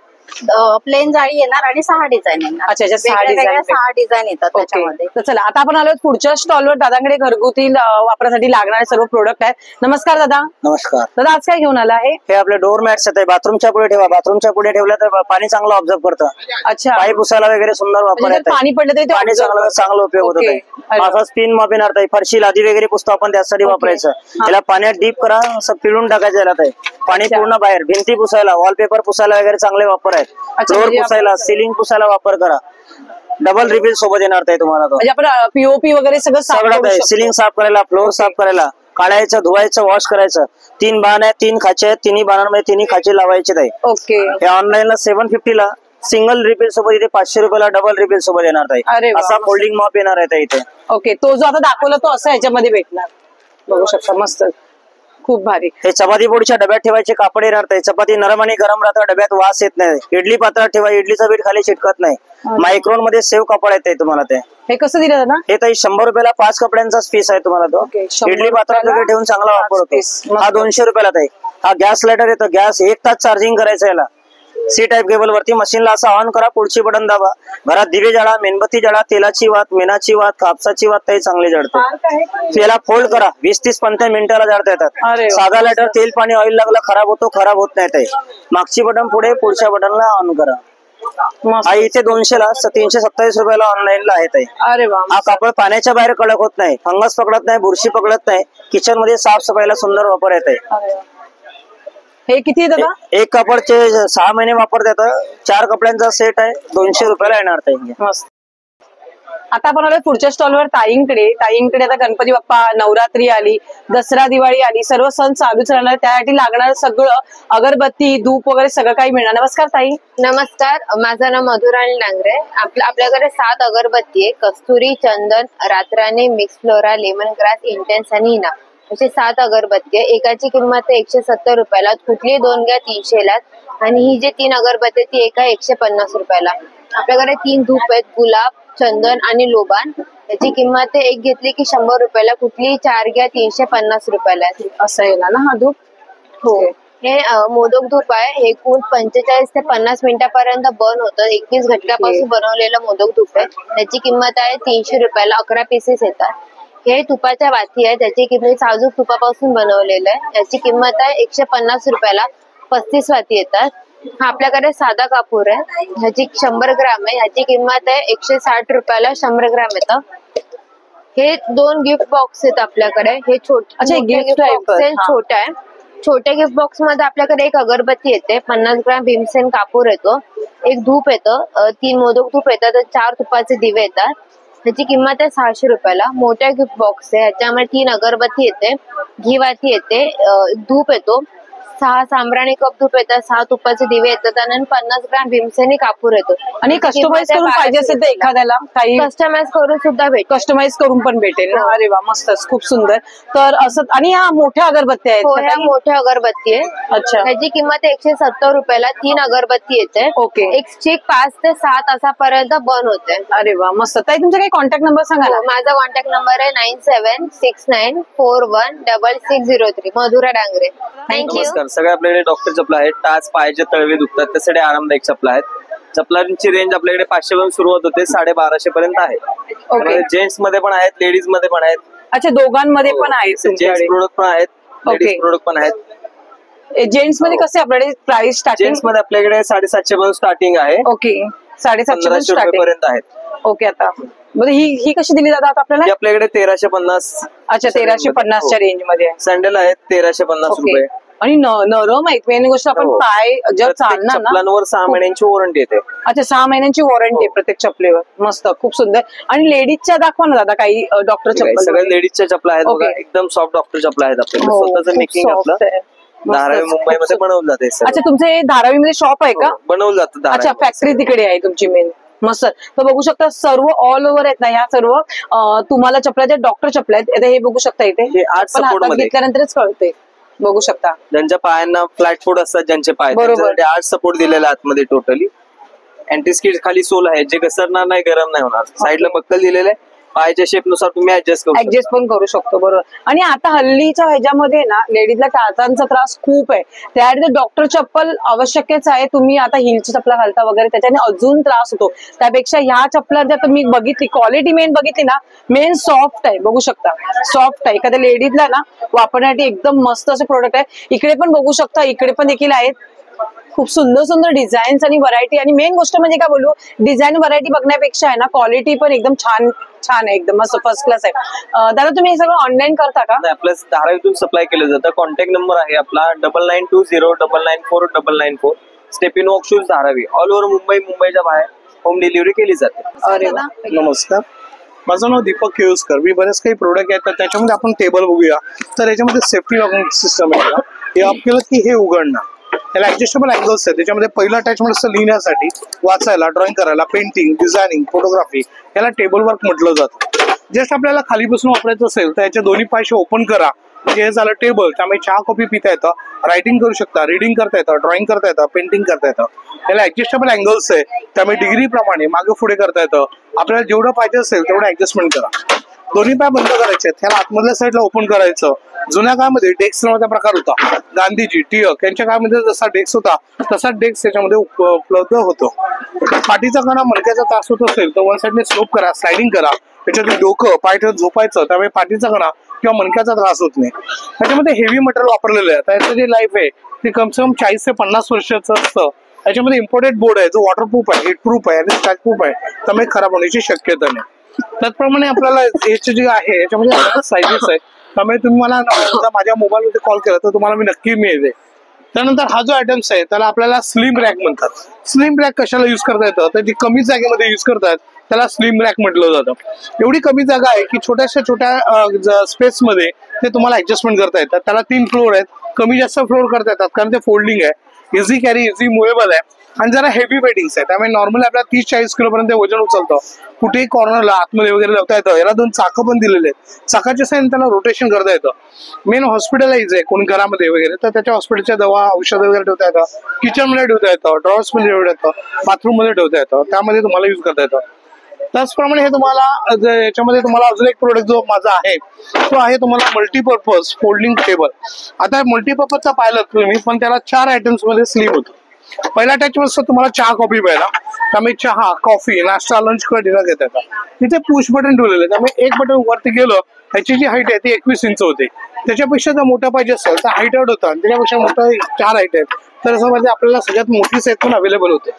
प्लेन जाळी येणार आणि 6 डिझाईन येणार. अच्छा, याच्यात 6 वेगळ्या डिझाईन. 6 डिझाईन येतात ओके. त्याच्यामध्ये. तर चला आता आपण आलो पुढच्या स्टॉलवर. दादांकडे घरगुती वापरासाठी लागणारे सर्व प्रोडक्ट आहेत. नमस्कार दादा. नमस्कार. दादा आज काय घेऊन आला आहे? हे आपले डोअर मॅट्स आहेत. बाथरूमच्या पुढे ठेवा. बाथरूमच्या पुढे ठेवलं तर पाणी चांगलं ऑब्झर्व करतं. अच्छा, पाईप पुसायला वगैरे सुंदर वापर म्हणजे आहे. जर पाणी पडलं तरी ते पाणी observe चांगलं करतं. चांगला उपयोग होतो. ओके. अरे असा स्पिन मॉपिन अर्थ आहे. फरशी लादी वगैरे पुसतो आपण त्यासाठी वापरायचं. याला पाण्यात डीप करा, असं पिळून टाकायचं याला. ते पाणी अच्छा. पूर्ण बाहेर. भिंती पुसायला, वॉलपेपर पुसायला वगैरे चांगले वापर आहेत. अच्छा, फ्लोअर म्हणजे पुसायला, आपण- सिलिंग पुसायला वापर करा. डबल रिफिल सोबत येणार आहे तुम्हाला तो. म्हणजे आपण पीओपी वगैरे सगळं साफ सगळं करू आहे. शकतो. सिलिंग साफ करायला, फ्लोअर साफ करायला, काढायचं, धुवायचं, वॉश करायचं. 3 बाण आहेत, 3 खाचे आहेत. 3 बाणांमध्ये 3 खाचे लावायचे आहे. ओके. हे ऑनलाईनला 750 ला सिंगल रिफिल सोबत, इथे 500 रुपयाला डबल रिफिल सोबत येणार अरे आहे. वा, असा मस्त. फोल्डिंग मॉप येणार आहे इथे. ओके, तो जो आता दाखवला तो असा याच्यामध्ये भेटणार. बघू शकता, मस्त, खूप भारी. हे चपाती पोळीच्या डब्यात ठेवायचे कापड येणार आहे. चपाती नरम आणि गरम राहतं, डब्यात वास येत नाही. इडली पातळ ठेवा, इडलीचं पीठ खाली चिटकत नाही. मायक्रोन मध्ये सेव कापड येते तुम्हाला ते. हे कसं दिलं दादा? हे ताई 100 रुपयाला 5 कपड्यांचा पीस आहे तुम्हाला तो. ओके, 100 इडली पातळ रुपयाला वगैरे ठेवून चांगला 5 वापर piece. होतो. हा 200 रुपयाला ताई. हा गॅस लायटर येतो. गॅस 1 तास चार्जिंग करायचं याला. सी टाईप केबल वरती मशीनला असं ऑन करा, पुढची बटन दाबा. घरात दिवे जळा, मेणबत्ती जळा, तेलाची वात, मेणाची वात, कापसाची वात ताई चांगली जळते. याला फोल्ड करा, 20-30-50 मिनिटाला जळता अरे येतात. वा. साधा लायटर तेल पाणी ऑइल लागला खराब होतो, खराब होत नाही ताई. मागची बटन पुढे, पुढच्या बटनला ऑन करा. मस्त. हा इथे 200 ला 327 रुपयाला ऑनलाईनला आहे ताई. अरे वा, हा कापड पाण्याच्या बाहेर कडक होत नाही, फंगस पकडत नाही, बुरशी पकडत नाही. किचन मध्ये साफसफाईला सुंदर वापर येत आहे. अरे वा. हे किती आहे दादा? एक कपडचे 6 महिने वापरता येतं. 4 कपड्यांचा सेट आहे, 200 रुपयाला येणार ताई. मस्त. आता आपण आलो पुढच्या स्टॉलवर ताईंकडे आता गणपती बाप्पा, नवरात्री आली, दसरा, दिवाळी आली, सर्व सण चालूच राहणार. त्यासाठी लागणार सगळं अगरबत्ती, धूप वगैरे सगळं काही मिळणार. नमस्कार ताई. नमस्कार, माझं नाव मधुराणी डांगरे. आपल्याकडे 7 अगरबत्ती आहे. कस्तुरी, चंदन, रातराणी, mix flora, lemon grass, intense आणि हिना असे 7 अगरबत्ती आहे. एकाची किंमत आहे 170 रुपयाला. कुठली 2 घ्या 300 ला. आणि ही जी 3 अगरबत्ती आहे ती एका 150 रुपयाला. आपल्याकडे 3 धूप आहेत, गुलाब, चंदन आणि लोबान. त्याची किंमत आहे एक घेतली की 100 रुपयाला. कुठली 4 घ्या 350 रुपयाला. असं येणार ना हा धूप? हो. हे मोदक धूप आहे. हे एकूण 45 ते 50 मिनिटापर्यंत बर्न होतं. 21 घटकापासून बनवलेलं मोदक धूप आहे. त्याची किंमत आहे 300 रुपयाला. 11 पीसेस येतात. हे तुपाच्या वाती आहे. त्याची किंमत साजूक तुपापासून बनवलेलं आहे. याची किंमत आहे 150 रुपयाला. 35 वाती येतात. हा आपल्याकडे साधा कापूर आहे. ह्याची 100 ग्राम आहे. ह्याची किंमत आहे 160 रुपयाला. 100 ग्राम येतं. हे 2 गिफ्ट बॉक्स आहेत आपल्याकडे. हे अच्छा, gift type बॉक्स हा. छोटा आहे. छोट्या गिफ्ट बॉक्स मध्ये आपल्याकडे एक अगरबत्ती येते, 50 ग्राम भीमसेन कापूर येतो, एक धूप येतं, 3 मोदक धूप येतात, 4 तुपाचे दिवे येतात. त्याची किंमत आहे 600 रुपयाला. मोठ्या गिफ्ट बॉक्स आहे. ह्याच्यामध्ये 3 अगरबत्ती येते, घी वाती येते, धूप येतो, 6 सांब्राणी कप धूप येतात, 6 तुपाचे दिवे येतात आणि 50 ग्राम भीमसेनी कापूर येतो. आणि कस्टमाइज करून पाहिजे असेल तर एखाद्याला काही कस्टमाइज करून सुद्धा भेटेल. कस्टमाइज करून पण भेटेल ना? अरे वा, मस्तच, खूप सुंदर. तर असं, आणि ह्या मोठ्या अगरबत्ती आहेत हो, का ह्या ताई? मोठ्या अगरबत्ती आहे. अच्छा. ह्याची किंमत 170 रुपयाला. 3 अगरबत्ती येते. ओके. एक स्टिक 5 ते 6 तासापर्यंत बर्न होते. अरे वा, मस्त. ताई तुमचा काही कॉन्टॅक्ट नंबर सांगा ना. माझा कॉन्टॅक्ट नंबर आहे 9769416603. मधुरा डांगरे. थँक्यू. नमस्कार. सगळे आपल्याकडे डॉक्टर चपला आहेत. टाच, पायाचे तळवे दुखतात त्यासाठी आरामदायक चपला आहेत. चपलांची रेंज आपल्याकडे 500 पासून सुरुवात होते, 1250 पर्यंत आहे. जेंट्स मध्ये पण आहेत, लेडीज मध्ये पण आहेत. अच्छा, दोघांमध्ये पण आहेत जेंट्स तुमच्याकडे? प्रोडक्ट पण आहेत, लेडीज प्रोडक्ट पण आहेत. जेंट्स मध्ये कसे आपल्याकडे प्राइस स्टार्टिंग? जेंट्स मध्ये आपल्याकडे 750 पासून स्टार्टिंग आहे. ओके, 750 1500 पर्यंत आहेत. ओके. आता ही कशी दिली जातात आपल्याला? आपल्याकडे 1350. अच्छा, 1350च्या रेंज मध्ये आहे. सँडल आहेत 1350 रुपये. आणि नरम आहेत. मेन गोष्ट आपण पाय जर चालणार ना, चपलांवर 6 महिन्यांची वॉरंटी येते. अच्छा, 6 महिन्यांची वॉरंटी आहे प्रत्येक चपलेवर. मस्त, खूप सुंदर. आणि लेडीजच्या दाखवा ना दादा काही डॉक्टर चप्पल. सगळ्या लेडीजच्या चपला आहेत बघा, एकदम सॉफ्ट डॉक्टर चपला आहेत आपल्याकडे. स्वतःच मेकिंग आपलं धारावी मुंबईमध्ये बनवलं जाते. अच्छा, तुमचे धारावीमध्ये शॉप आहे का? बनवलं जातं. अच्छा, फॅक्टरी तिकडे आहे तुमची मेन. मस्त. तर बघू शकता सर्व ऑल ओव्हर आहेत ना ह्या सर्व तुम्हाला चपला, ज्या डॉक्टर चपला आहेत. आता हे बघू शकता इथे, पण हातात घेतल्यानंतरच कळते. बघू शकता ज्यांच्या पायांना फ्लॅट फूट असतात, ज्यांचे पाय, त्यांच्यासाठी 8 सपोर्ट दिलेला आतमध्ये टोटली. अँटी स्किड खाली सोल आहे, जे घसरणार नाही, गरम नाही होणार. साईडला बक्कल दिलेले, पायाच्या शेप नुसार तुम्ही ऍडजस्ट करू ऍडजस्ट पण करू शकतो. बरोबर. आणि आता हल्लीच्या ह्याच्यामध्ये ना लेडीजला टाचांचा त्रास खूप आहे, त्यासाठी डॉक्टर चप्पल आवश्यकच आहे. तुम्ही आता हिलची चप्पल घालता वगैरे त्याच्याने अजून त्रास होतो. त्यापेक्षा ह्या चप्पला जर तुम्ही बघितली, क्वालिटी मेन बघितली ना, मेन सॉफ्ट आहे, बघू शकता सॉफ्ट आहे. एखाद्या लेडीजला ना वापरण्यासाठी एकदम मस्त असं प्रोडक्ट आहे. इकडे पण बघू शकता, इकडे पण देखील आहेत खूप सुंदर सुंदर डिझाईन्स आणि व्हरायटी. आणि मेन गोष्ट म्हणजे काय बोलू, डिझाईन व्हरायटी बघण्यापेक्षा आहे ना क्वालिटी पण एकदम छान छान आहे, एकदम मस्त फर्स्ट क्लास आहे. दादा तुम्ही हे सगळं ऑनलाईन करता का? आपल्या धारावीतून सप्लाय केलं जातं. कॉन्टॅक्ट नंबर आहे आपला 9920994994. Step in walk shoes Dharavi, all over Mumbai, मुंबईच्या बाहेर होम डिलिव्हरी केली जाते. अरे वा. नमस्कार, माझं नाव दीपक केळुसकर. मी बरेच काही प्रोडक्ट आहेत, तर त्याच्यामध्ये आपण टेबल बघूया. तर याच्यामध्ये सेफ्टी लॉकिंग सिस्टम आहे. हे ऑफ केलं की हे उघडणार. त्याला ऍडजस्टेबल अँगल्स आहे. त्याच्यामध्ये पहिलं अटॅचमेंट असतं लिहिण्यासाठी, वाचायला, ड्रॉइंग करायला, पेंटिंग, डिझायनिंग, फोटोग्राफी, याला टेबल वर्क म्हटलं जातं. जस्ट आपल्याला खाली बसून वापरायचं असेल तर याचे दोन्ही पायशे ओपन करा, म्हणजे हे झालं टेबल. त्यामुळे चहा कॉफी पिता येतं, रायटिंग करू शकता, रिडिंग करता येतं, ड्रॉइंग करता येतं, पेंटिंग करता येतं. याला ऍडजस्टेबल अँगल्स आहे, त्यामुळे डिग्री प्रमाणे मागे पुढे करता येतं. आपल्याला जेवढं पाहिजे असेल तेवढं ऍडजस्टमेंट करा. दोन्ही पाय बंद करायचे, त्याला आतमधल्या साईडला ओपन करायचं. जुन्या काळामध्ये डेस्क नावाचा प्रकार होता. गांधीजी, टिळक यांच्या काळामध्ये जसा डेस्क होता तसाच डेस्क त्याच्यामध्ये उपलब्ध होतो. पाठीचा कणा, मणक्याचा त्रास होत असेल तर वन साईडने स्लोप करा, स्लायडिंग करा. त्याच्यात डोकं पाय ठेवून झोपायचं, त्यामुळे पाठीचा कणा किंवा मणक्याचा त्रास होत नाही. त्याच्यामध्ये हेवी मटेरियल वापरलेलं आहे. त्याचं जे लाईफ आहे ते कमसे कम 40 ते 50 वर्षाचं असतं. त्याच्यामध्ये इम्पोर्टेड बोर्ड आहे, जो वॉटरप्रूफ आहे, हिटप्रूफ आहे आणि स्क्रॅचप्रूफ आहे, त्यामुळे खराब होण्याची शक्यता नाही. त्याचप्रमाणे आपल्याला याचे जे आहे याच्यामध्ये साईजेस आहेत, त्यामुळे तुम्ही मला माझ्या मोबाईलमध्ये कॉल केला तर तुम्हाला मी नक्की मिळेल. त्यानंतर हा जो आयटम्स आहे त्याला आपल्याला स्लिम रॅक म्हणतात. स्लिम रॅक कशाला युज करता येतं, तर जी कमी जागेमध्ये युज करतात त्याला स्लिम रॅक म्हटलं जातं. एवढी कमी जागा आहे की छोट्या स्पेसमध्ये ते तुम्हाला ऍडजस्टमेंट करता येतात. त्याला 3 फ्लोर आहेत, कमी जास्त फ्लोर करता येतात कारण ते फोल्डिंग आहे, इझी कॅरी, इझी मुव्हेबल आहे आणि जरा हेवी वेटिंग्स आहे. त्यामुळे नॉर्मली आपल्याला 30-40 किलो पर्यंत वजन उचलतं. कुठेही कॉर्नरला आतमध्ये वगैरे लावता येतं. याला 2 चाकं पण दिलेले आहेत. चाकाच्या साईन त्याला रोटेशन करता येतं. मेन हॉस्पिटलाइज आहे कोणी घरामध्ये वगैरे तर त्याच्या हॉस्पिटलच्या दवा औषधं वगैरे ठेवता येतं, किचन मध्ये ठेवता येतं, ड्रॉर्स मध्ये ठेवता येतं, बाथरूम मध्ये ठेवता येतं, त्यामध्ये तुम्हाला युज करता येतं. त्याचप्रमाणे हे तुम्हाला याच्यामध्ये तुम्हाला अजून एक प्रोडक्ट जो माझा आहे तो आहे तुम्हाला मल्टीपर्पज फोल्डिंग टेबल. आता मल्टीपर्पजचा पाहिलं तुम्ही, पण त्याला 4 आयटम्स मध्ये स्लीव होतं. पहिला अटॅचमेंट असतं तुम्हाला चहा कॉफी प्यायला, त्यामुळे चहा, कॉफी, नाश्ता, लंच किंवा डिनर घेता येतात. तिथे पुश बटन ठेवलेलं आहे, त्यामुळे एक बटन वरती गेलं ह्याची जी हाईट आहे ती 21 इंच होते. त्याच्यापेक्षा जर मोठा पाहिजे असेल तर हाईट आउट होतं आणि त्याच्यापेक्षा मोठं 4 हाईट आहेत. तर असं म्हणजे आपल्याला सगळ्यात मोठी साईज पण अवेलेबल होते.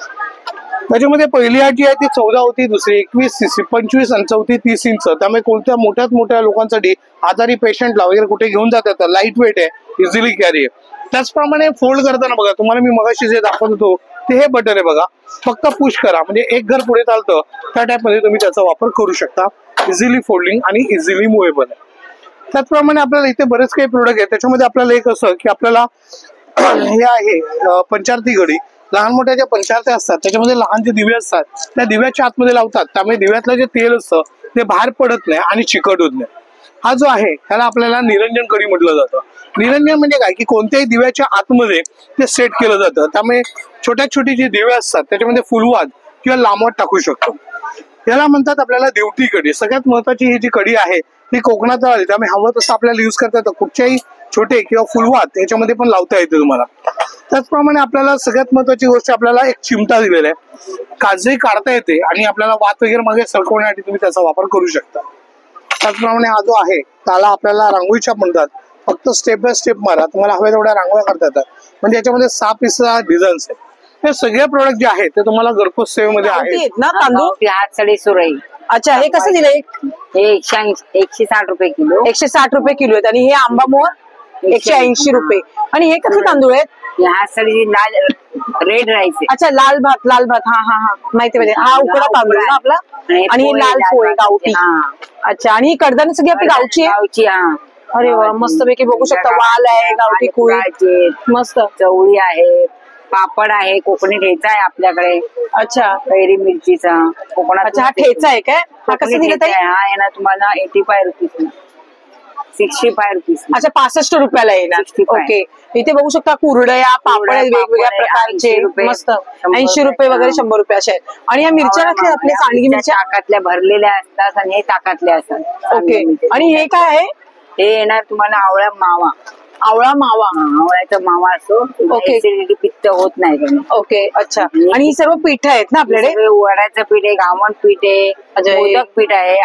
त्याच्यामध्ये पहिली हाईट जी आहे ती 14 होती, दुसरी 21, 25 आणि चौथी 30 इंच. त्यामुळे कोणत्या मोठ्या लोकांसाठी, आजारी पेशंटला वगैरे कुठे घेऊन जात येतं. लाईट वेट आहे, इझिली कॅरी आहे. त्याचप्रमाणे फोल्ड करताना बघा, तुम्हाला मी मगाशी जे दाखवत होतो ते हे बटन आहे बघा, फक्त पुश करा म्हणजे एक घर पुढे चालतं त्या टाइप मध्ये तुम्ही त्याचा वापर करू शकता. इझिली फोल्डिंग आणि इझिली मुव्हेबल आहे. त्याचप्रमाणे आपल्याला इथे बरेच काही प्रोडक्ट आहेत. त्याच्यामध्ये आपल्याला एक असं की आपल्याला हे आहे पंचारती घडी. लहान मोठ्या ज्या पंचारत्या असतात त्याच्यामध्ये लहान जे दिवे असतात त्या दिव्याच्या आतमध्ये लावतात, त्यामुळे दिव्यातलं जे तेल असतं ते बाहेर पडत नाही आणि चिकट होत नाही. हा जो आहे त्याला आपल्याला निरंजन कडी म्हटलं जातं. निरंजन म्हणजे काय की कोणत्याही दिव्याच्या आतमध्ये ते सेट केलं जातं, त्यामुळे छोटी जे दिवे असतात त्याच्यामध्ये फुलवात किंवा लांबवत टाकू शकतो. याला म्हणतात आपल्याला देवटी कडी. सगळ्यात महत्वाची ही जी कडी आहे ती कोकणात आली, त्यामुळे हवं तसं आपल्याला युज करता येतं. कुठच्याही छोटे किंवा फुलवात याच्यामध्ये पण लावता येते तुम्हाला. त्याचप्रमाणे आपल्याला सगळ्यात महत्वाची गोष्ट आपल्याला एक चिमटा दिलेला आहे, काजही काढता येते आणि आपल्याला वात वगैरे मागे सरकवण्यासाठी तुम्ही त्याचा वापर करू शकता. त्याचप्रमाणे हा जो आहे त्याला आपल्याला रांगोळीच्या म्हणतात. फक्त स्टेप बाय स्टेप मारा, तुम्हाला हव्या तेवढ्या रांगोळ्या करता येतात. म्हणजे याच्यामध्ये 6 पीसचा डिझाईन्स आहे. हे सगळे प्रोडक्ट जे आहेत ते तुम्हाला घरपोच सेवेमध्ये आहेत ना. तांदूळ हातसडी सुरई. अच्छा, हे कसं दिलंय? हे 160 रुपये किलो. 160 रुपये किलो आहेत. आणि हे आंबा मोहर 180 रुपये. आणि हे कसं तांदूळ आहेत? हातसडी लाल रेड राईस. अच्छा, लाल भात. हा हा हा, माहिती पाहिजे. हा उकडा तांदूळ ना आपला. आणि हे लाल पोहे गावठी. अच्छा, आणि ही कडधान्य सगळी आपली गावची आहे. अरे वा, मस्त पैकी बघू शकता. वाल आहे, गावठी कुळी, मस्त चवळी आहे, पापड आहे, कोकणी ठेचा आहे आपल्याकडे. अच्छा, कैरी मिरचीचा कोकणात. अच्छा, हा ठेचा आहे काय? हा कसं दिलं ताई? हा आहे ना तुम्हाला 85 रुपये. 65 रुपीज. अच्छा 65 रुपयाला येणार. 65. ओके. इथे बघू शकता कुरडया पापड आहेत वेगवेगळ्या प्रकारचे 80 रुपये, मस्त 100 80 रुपये वगैरे 100 रुपये असे आहेत. आणि ह्या मिरच्या नसल्या आपल्या सांडगी मिरच्या ताकातल्या भरलेल्या असतात आणि हे ताकातल्या असतात. ओके. आणि हे काय आहे? हे येणार तुम्हाला आवळा मावा. आवळा मावा. आवळ्याचा मावा असो. ओके. ऍसिडिटी पित्त होत नाही त्याने. ओके. अच्छा. आणि ही सर्व पीठ आहेत ना आपल्याकडे? वड्याचं पीठ आहे, घावण पीठ आहे, मोदक पीठ आहे,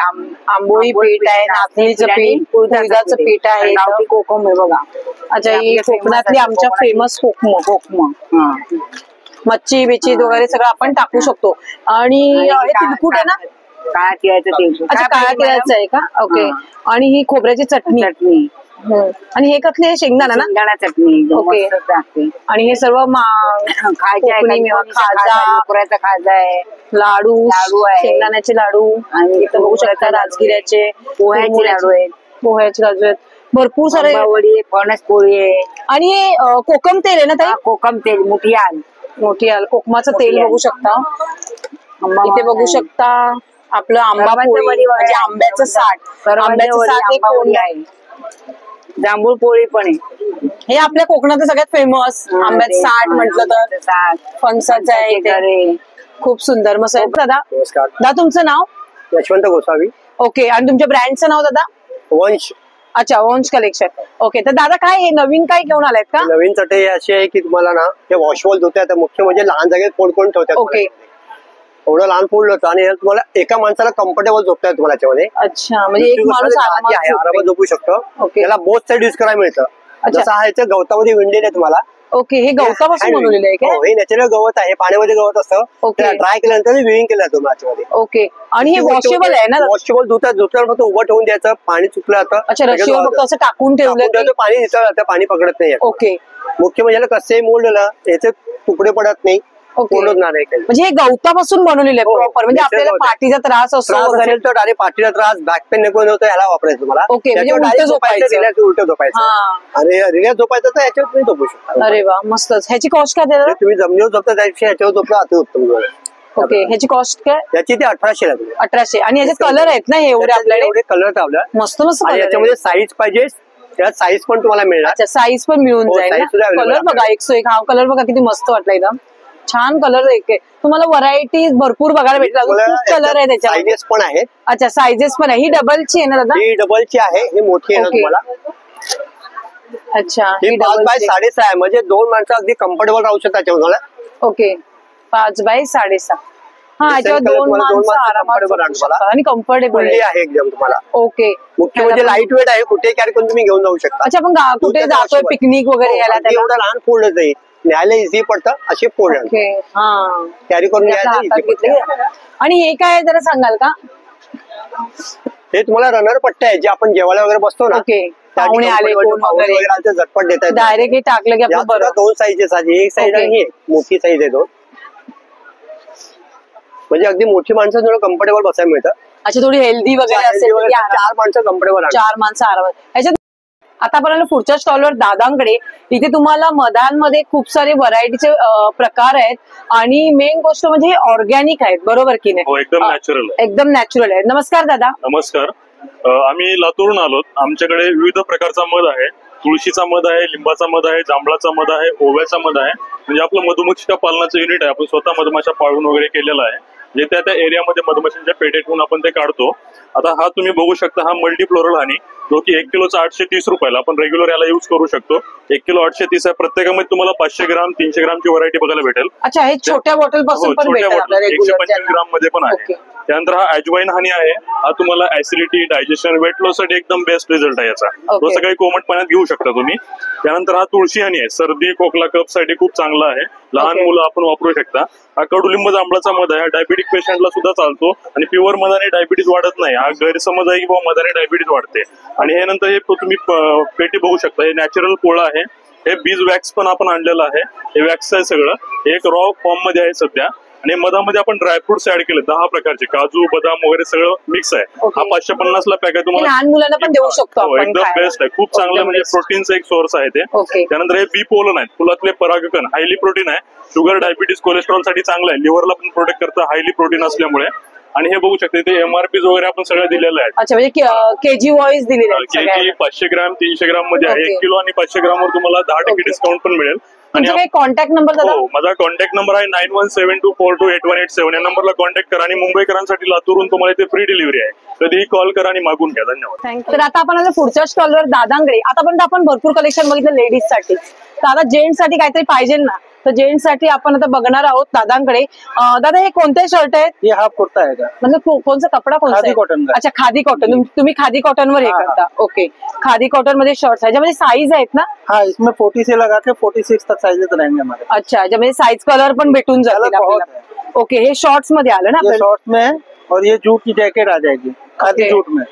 आंबोळी पीठ आहे, नाचणीचं पीठ, उडदाचं पीठ आहे, गावठी कोकम आहे बघा. अच्छा. ही कोकणातली आमच्या फेमस कोकम. मच्छी बिच्छी वगैरे सगळं आपण टाकू शकतो. आणि हे तिळकुट आहे ना? काळ्या तिळाचं तेल. अच्छा काळ्या तिळाचं आहे का? ओके. आणि ही खोबऱ्याची चटणी. आणि हे कसले शेंगदाणा ना? शेंगदाणा चटणी. ओके. आणि हे सर्व खाजा खाजा आहे, लाडू आहे, शेंगदाण्याचे लाडू आणि इथं बघू शकता राजगिऱ्याचे पोह्याचे लाडू आहेत. पोह्याचे लाडू आहेत. भरपूर सारे वडी आहे, फणस पोळी आहे. आणि हे कोकम तेल आहे ना ताई? कोकम तेल मोठी आल कोकमाचं तेल बघू शकता. इथे बघू शकता आपलं आंबा पोळी म्हणजे आंब्याचं साठ. आंब्याचं साठ एक कोण आहे. जांभूळ पोळी पण आहे. हे आपल्या कोकणात सगळ्यात फेमस आंब्याचं साठ म्हटलं तर फणसाचं आहे इथे. खूप सुंदर मस्त आहे. दादा दादा तुमचं नाव? यशवंत गोसावी. ओके. आणि तुमच्या ब्रँडचं नाव दादा? वंश. अच्छा वंश कलेक्शन. ओके. तर दादा काय हे नवीन काय घेऊन आलायत का? नवीन चटई अशी आहे की तुम्हाला ना हे वॉशबॉल धुतात. मुख्य म्हणजे लहान जागेत फोड करून ठेवतात. ओके. एवढं लहान फोल्ड होतं आणि तुम्हाला एका माणसाला कम्फर्टेबल झोपताय तुम्हाला याच्यामध्ये. अच्छा. म्हणजे एक माणूस आरामात झोपू शकतो. ओके. त्याला बोथ साईड युज करायला मिळतं. जसं आहे गवतामध्ये विणलेले आहे तुम्हाला. ओके. हे गवतापासून बनवलेलं आहे का? हे नॅचरल गवत आहे. पाण्यामध्ये गवत असतं. ड्राय केल्यानंतर विविंग केलं जातं याच्यामध्ये. ओके. आणि हे वॉशेबल आहे ना? वॉशेबल धुताना फक्त उभं ठेवून द्यायचं. पाणी चुकलं जातं. अच्छा. रशीवर फक्त असं टाकून ठेवलं पाणी निसळ जातं. पाणी पकडत नाही. ओके. मुख्य म्हणजे कसंही मोल्ड याचे तुकडे पडत नाही. म्हणजे हे गवतापासून बनवलेलं आहे प्रॉपर. म्हणजे आपल्याला पाठीचा त्रास असतो असेल तर डायरेक्ट पाठीचा त्रास बॅक पेन नको होतं ह्याला वापरायचं तुम्हाला. ओके. म्हणजे उलट झोपायचं. उलट झोपायचं. आणि रिलॅक्स झोपायचं तर ह्याच्यावर तुम्ही झोपू शकता. अरे वा मस्तच. ह्याची कॉस्ट काय देणार? तुम्ही जमिनीवर झोपता त्यापेक्षा ह्याच्यावर झोपलं अतिउत्तम. ओके. ह्याची कॉस्ट काय? त्याची ते 1800 लागली. 1800. आणि ह्याचे कलर आहेत ना हे एवढे आपल्याकडे? एवढे कलर लावले मस्त मस्त. याच्यामध्ये साईज पाहिजे त्यात साईज पण तुम्हाला मिळणार. अच्छा. साईज पण मिळून जाईल. कलर बघा 101. हा कलर बघा किती मस्त वाटला एकदम छान कलर. तुम्हाला व्हरायटीज भरपूर बघायला भेटतात. खूप कलर आहे त्याच्यात. साईजेस पण आहेत. अच्छा साईजेस पण आहे. ही डबलची आहे ना दादा? ही डबलची आहे. ही मोठी आहे ना तुम्हाला. अच्छा. ही 5 बाय 6.5 आहे. म्हणजे 2 माणसं अगदी कम्फर्टेबल राहू शकतात त्याच्यावर. ओके. 5 बाय 6.5. हा याच्यावर 2 माणसं आरामात राहू शकतात आणि कम्फर्टेबल आहे एकदम तुम्हाला. ओके. मुख्य म्हणजे लाईट वेट आहे. कुठे कॅरी करून तुम्ही घेऊन जाऊ शकता. अच्छा. आपण कुठे जातोय पिकनिक वगैरे यायला एवढं लहान फोल्ड जाईल न्यायला इझी पडतं असे फोल्ड कॅरी करून घ्यायला. आणि हे काय जरा सांगाल का? हे तुम्हाला रनर पट्टे आहे जे आपण जेवायला वगैरे बसतो ना. ओके. पाहुणे आले वगैरे झटपट देतात. डायरेक्ट हे टाकलं की आपण बरं. 2 साईजेस आहे. एक साईज आणि मोठी साईज आहे 2. म्हणजे अगदी मोठी माणसं थोडं कम्फर्टेबल बसायला मिळतं. अच्छा. थोडी हेल्दी वगैरे असेल 4 माणसं कम्फर्टेबल. 4 माणसं आरामात. ह्याच्यात आता आपण पुढच्या स्टॉलवर दादांकडे. इथे तुम्हाला मधांमध्ये खूप सारे व्हरायटीचे प्रकार आहेत आणि मेन गोष्ट म्हणजे हे ऑर्गॅनिक आहेत बरोबर की नाही? एकदम नॅचरल. एकदम नॅचरल आहे. नमस्कार दादा. नमस्कार. आम्ही लातूरून आलोत. आमच्याकडे विविध प्रकारचा मध आहे. तुळशीचा मध आहे, लिंबाचा मध आहे, जांभळाचा मध आहे, ओव्याचा मध आहे. म्हणजे आपलं मधुमक्षिका पालनाचं युनिट आहे. आपण स्वतः मधमाशा पाळून वगैरे केलेला आहे. जे त्या एरियामध्ये मधमाशांच्या पेटे ठेवून आपण ते काढतो. आता हा तुम्ही बघू शकता हा मल्टी फ्लोरल हनी जो की 1 किलोचा 830 रुपयाला आपण रेग्युलर याला युज करू शकतो. 1 किलो 830 आहे. प्रत्येकामध्ये तुम्हाला 500 ग्राम 300 ग्रामची व्हरायटी बघायला भेटेल. अच्छा. हे छोट्या बॉटल पासून पण भेटेल 125 ग्राम मध्ये पण आहे. त्यानंतर हा अजवाईन हनी आहे. हा तुम्हाला ऍसिडिटी डायजेशन वेट लॉस साठी एकदम बेस्ट रिझल्ट आहे याचा. तो सकाळी कोमट पाण्यात घेऊ शकता तुम्ही. त्यानंतर हा तुळशी हनी आहे. सर्दी खोकला कफ साठी खूप चांगला आहे. लहान मुलं आपण वापरू शकता. हा कडुलिंब जांभळाचा मध आहे. हा डायबिटिक पेशंटला सुद्धा चालतो आणि प्युअर मधाने डायबिटीज वाढत नाही. हा गैरसमज आहे की बाबा मधाने डायबिटीज वाढते. आणि हे नंतर हे तुम्ही पेटी बघू शकता. हे नॅचरल पोळा आहे. हे बीज वॅक्स पण आपण आणलेलं आहे. हे वॅक्स आहे सगळं. हे एक रॉ फॉर्म मध्ये आहे सध्या. आणि मधामध्ये आपण ड्रायफ्रुट्स ऍड केले 10 प्रकारचे काजू बदाम वगैरे सगळं मिक्स आहे. हा 550 ला पॅक आहे. तुम्हाला लहान मुलांना पण देऊ शकतो आपण. एकदम बेस्ट आहे. खूप चांगलं म्हणजे प्रोटीनचा एक सोर्स आहे ते. त्यानंतर हे बी पोलन आहेत. फुलातले परागकण हायली प्रोटीन आहे. शुगर डायबिटीज कोलेस्ट्रॉल साठी चांगलं आहे. लिव्हरला पण प्रोटेक्ट करतं हायली प्रोटीन असल्यामुळे. आणि हे बघू शकते ते MRP वगैरे आपण सगळं दिलेलं आहे. अच्छा, म्हणजे केजी वाईज दिलेले आहेत केजी सगळ्या. 500 ग्राम 300 ग्राम मध्ये आहे. 1 किलो आणि 500 ग्राम वर तुम्हाला 10% डिस्काउंट पण मिळेल. तुमचा काही कॉन्टॅक्ट नंबर दादा? हो, माझा कॉन्टॅक्ट नंबर आहे 9172428187. या नंबरला कॉन्टॅक्ट करा आणि मुंबईकरांसाठी लातूरहून तुम्हाला इथे फ्री डिलिव्हरी आहे. कधीही कॉल करा आणि मागून घ्या. धन्यवाद. थँक्यू. तर आता आपण आलो पुढच्या स्टॉलवर दादांकडे. आतापर्यंत आपण भरपूर कलेक्शन बघितलं लेडीज साठी, तर आता जेंट्स साठी काहीतरी पाहिजे ना, तर जेंट्स साठी आपण आता बघणार आहोत दादांकडे. दादा हे कोणते शर्ट आहेत? हे हाफ कुर्ता आहे का? म्हणजे कोणचा कपडा कोणता खादी आहे? कॉटन का? अच्छा, खादी कॉटन. तुम्ही खादी कॉटन वर हे करता. ओके, खादी कॉटन मध्ये शर्ट्स आहे ज्यामध्ये साईज आहेत ना? हाँ, इसमें 40 से लगा के 46 तक साइजेस रहेंगे हमारे. अच्छा, ज्यामध्ये साईज कलर पण भेटून जातील आपल्याला. ओके, हे शॉर्ट्स मध्ये आलं ना? शॉर्ट्स में है और ये जूट की जैकेट आ जाएगी खादी जूट में.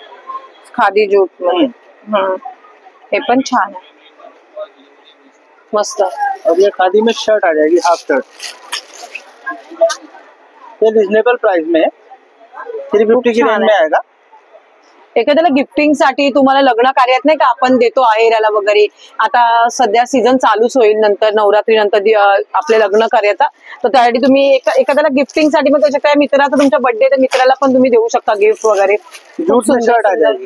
खादी जूट मध्ये हे पण छान आहे, मस्त. और ये खादी में शर्ट आ जाएगी, हाफ शर्ट. ये रिजनेबल प्राइस में है, 350 की रेंज में आएगा. एखाद्याला गिफ्टिंग साठी, तुम्हाला लग्न कार्यात नाही का आपण देतो आहेराला वगैरे, आता सध्या सीझन चालूच होईल नंतर नवरात्री नंतर आपले लग्न कार्याचा, तर त्यासाठी तुम्ही एखाद्याला गिफ्टिंग साठी पण त्याच्या काय मित्राचा तुमचा बर्थडे तर मित्राला पण तुम्ही देऊ शकता गिफ्ट वगैरे. जूट में शर्ट आ जाएगी,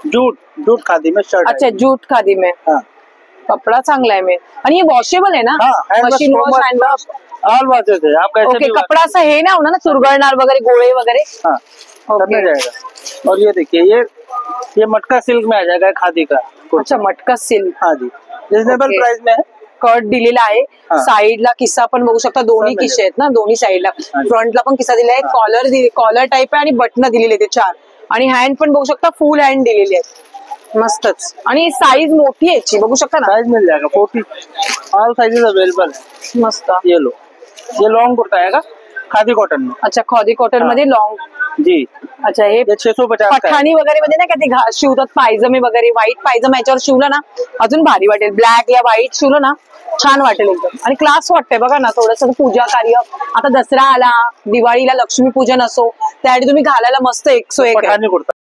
जूट खादी में शर्ट. अच्छा, जूट खादी में. कपडा चांगला आहे. आणि हे वॉशेबल आहे ना? Machine wash, hand wash, all washes है. आप कैसे ओके, कपड़ा असं हे ना होणार ना चुरगळणार वगैरे, गोळे वगैरे? हाँ, करने जाएगा. और ये देखिए, ये मटका सिल्क में आ जाएगा खादी का. अच्छा, मटका सिल्क. हाँ जी, रिजनेबल प्राइस में है. कट दिलेला आहे. साईडला किस्सा पण बघू शकता, दोन्ही किस्से आहेत ना, दोन्ही साईडला. फ्रंटला पण किस्सा दिला आहे, कॉलर टाईप आहे आणि बटन दिलेले ते 4, आणि हँड पण बघू शकता फुल हँड दिलेली आहे. मस्तच. आणि साईज मोठी आहे याची, बघू शकता ना? साइज मिल जाएगा 40, ऑल साइजेस अवेलेबल. मस्त. ये लो, ये लॉन्ग कुर्ता आएगा खादी कॉटन में. अच्छा, खादी कॉटन मध्ये लॉन्ग जी. अच्छा, हे 650 पठाणी वगैरे मध्ये नाही का ते शिवतात पायजमे वगैरे, व्हाईट पायजमा याच्यावर शिवलं ना अजून भारी वाटेल. ब्लॅक या व्हाईट शिवलं ना छान वाटेल एकदम, आणि क्लास वाटतंय. बघा ना, थोडस पूजा कार्य, आता दसरा आला, दिवाळीला लक्ष्मीपूजन असो, त्यासाठी तुम्ही घालायला मस्त 101 आहे.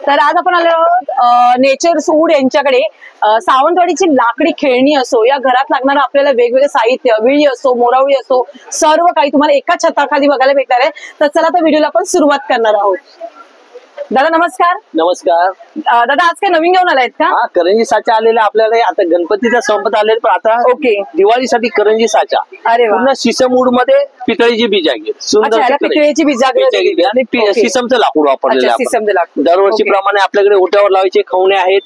तर आज आपण आलो आहोत नेचर सूड यांच्याकडे. सावंतवाडीची लाकडी खेळणी असो, या घरात लागणारं आपल्याला वेगवेगळे साहित्य, विळी असो, मोरावळी असो, सर्व काही तुम्हाला एका छताखाली बघायला भेटणार आहे. तर चला आता व्हिडिओला आपण सुरुवात करणार आहोत. दादा नमस्कार. नमस्कार. दादा आज काय नवीन घेऊन आलायत का? हा, करंजी साचा आलेला आपल्याला. आता गणपतीचा संपत आलेला, पण आता ओके दिवाळीसाठी करंजी साचा. अरे वा. पूर्ण शिसमूड मध्ये पितळीची बिजागी, सुंदर पितळेची बिजागी आणि शिसमचं लाकूड वापरलेलं आहे. सिसमचं लाकूड. दरवर्षी प्रमाणे आपल्याकडे ओट्यावर लावायचे खवणे आहेत.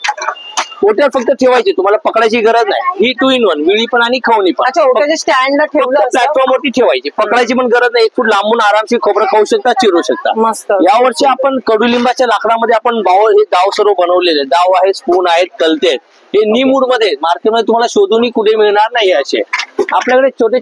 ओट्यावर फक्त ठेवायचे, तुम्हाला पकडायची गरज नाही. ही 2 in 1, विळी पण आणि खवणी पण. अच्छा, ओट्याच्या स्टँडला ठेवलं, प्लॅटफॉर्म वरती ठेवायची, पकडायची पण गरज नाही. 1 फूट लांबून आरामशीर खोबरं खाऊ शकता, चिरू शकता. मस्त. यावर्षी आपण कडुलिंबाच्या लाकडामध्ये आपण हे दाव सर्व बनवलेले. दाव आहे, स्पून आहेत, कलते आहेत. हे नीमूड मध्ये मार्केटमध्ये तुम्हाला शोधूनही कुठे मिळणार नाही. असे आपल्याकडे छोटे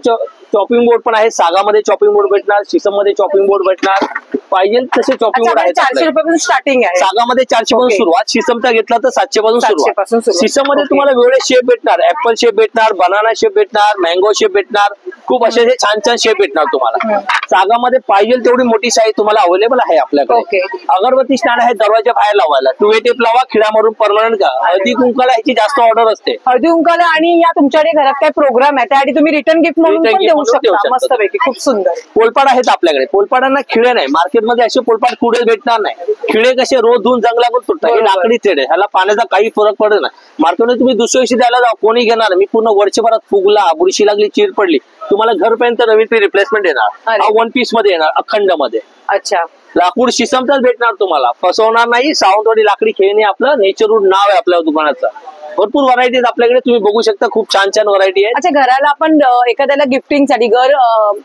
चॉपिंग बोर्ड पण आहेत. सागामध्ये चॉपिंग बोर्ड भेटणार, शिसम मध्ये चॉपिंग बोर्ड भेटणार, पाहिजे तसे चॉपिंग बोर्ड आहेत. 400 रुपयापासून स्टार्टिंग आहे. सागामध्ये 400 पासून सुरुवात, शिसमचा घेतला तर 700 पासून सुरुवात. शिसम मध्ये तुम्हाला वेगळे शेप भेटणार, ऍपल शेप भेटणार, बनाना शेप भेटणार, मँगो शेप भेटणार, खूप असे छान छान शेप भेटणार तुम्हाला. सागामध्ये पाहिजे तेवढी मोठी साईज तुम्हाला अवेलेबल आहे आपल्याकडे. अगरबत्ती स्टँड आहे दरवाजा बाहेर लावायला, 2 टेप लावा, खिळा मारून परमनंट का. हळदी कुंकाला ह्याची जास्त ऑर्डर असते. हळदी कुंकाला आणि या तुमच्याकडे घरात काय प्रोग्राम आहे त्यासाठी तुम्ही रिटर्न गिफ्ट म्हणून पण देऊ शकता. मस्त पैकी, खूप सुंदर. पोलपाड आहेत आपल्याकडे. पोलपाडांना खिळे नाही, मार्केटमध्ये असे पोलपाड कुठे भेटणार नाही. खिळे कसे रोज धुवून जंगलातून तुटतात, हे लाकडी थ्रेड आहे, ह्याला पाण्याचा काही फरक पडत नाही. मार्केटमध्ये तुम्ही दुसऱ्या दिवशी द्यायला जाऊ, कोणी घेणार. मी पूर्ण वर्षभरात फुगला, बुरशी लागली, चीर पडली, तुम्हाला घरपर्यंत नवीन रिप्लेसमेंट येणार. हा 1 piece मध्ये येणार, अखंड मध्ये. अच्छा, लाकूड शिसमचाच भेटणार तुम्हाला, फसवणार नाही. सावंतवाडी लाकडी खेळणी आपलं नेचरवूड नाव आहे आपल्या दुकानाचं. भरपूर व्हरायटीज आपल्याकडे तुम्ही बघू शकता, खूप छान छान व्हरायटी आहे. अच्छा, घराला आपण एखाद्याला गिफ्टिंग साठी, घर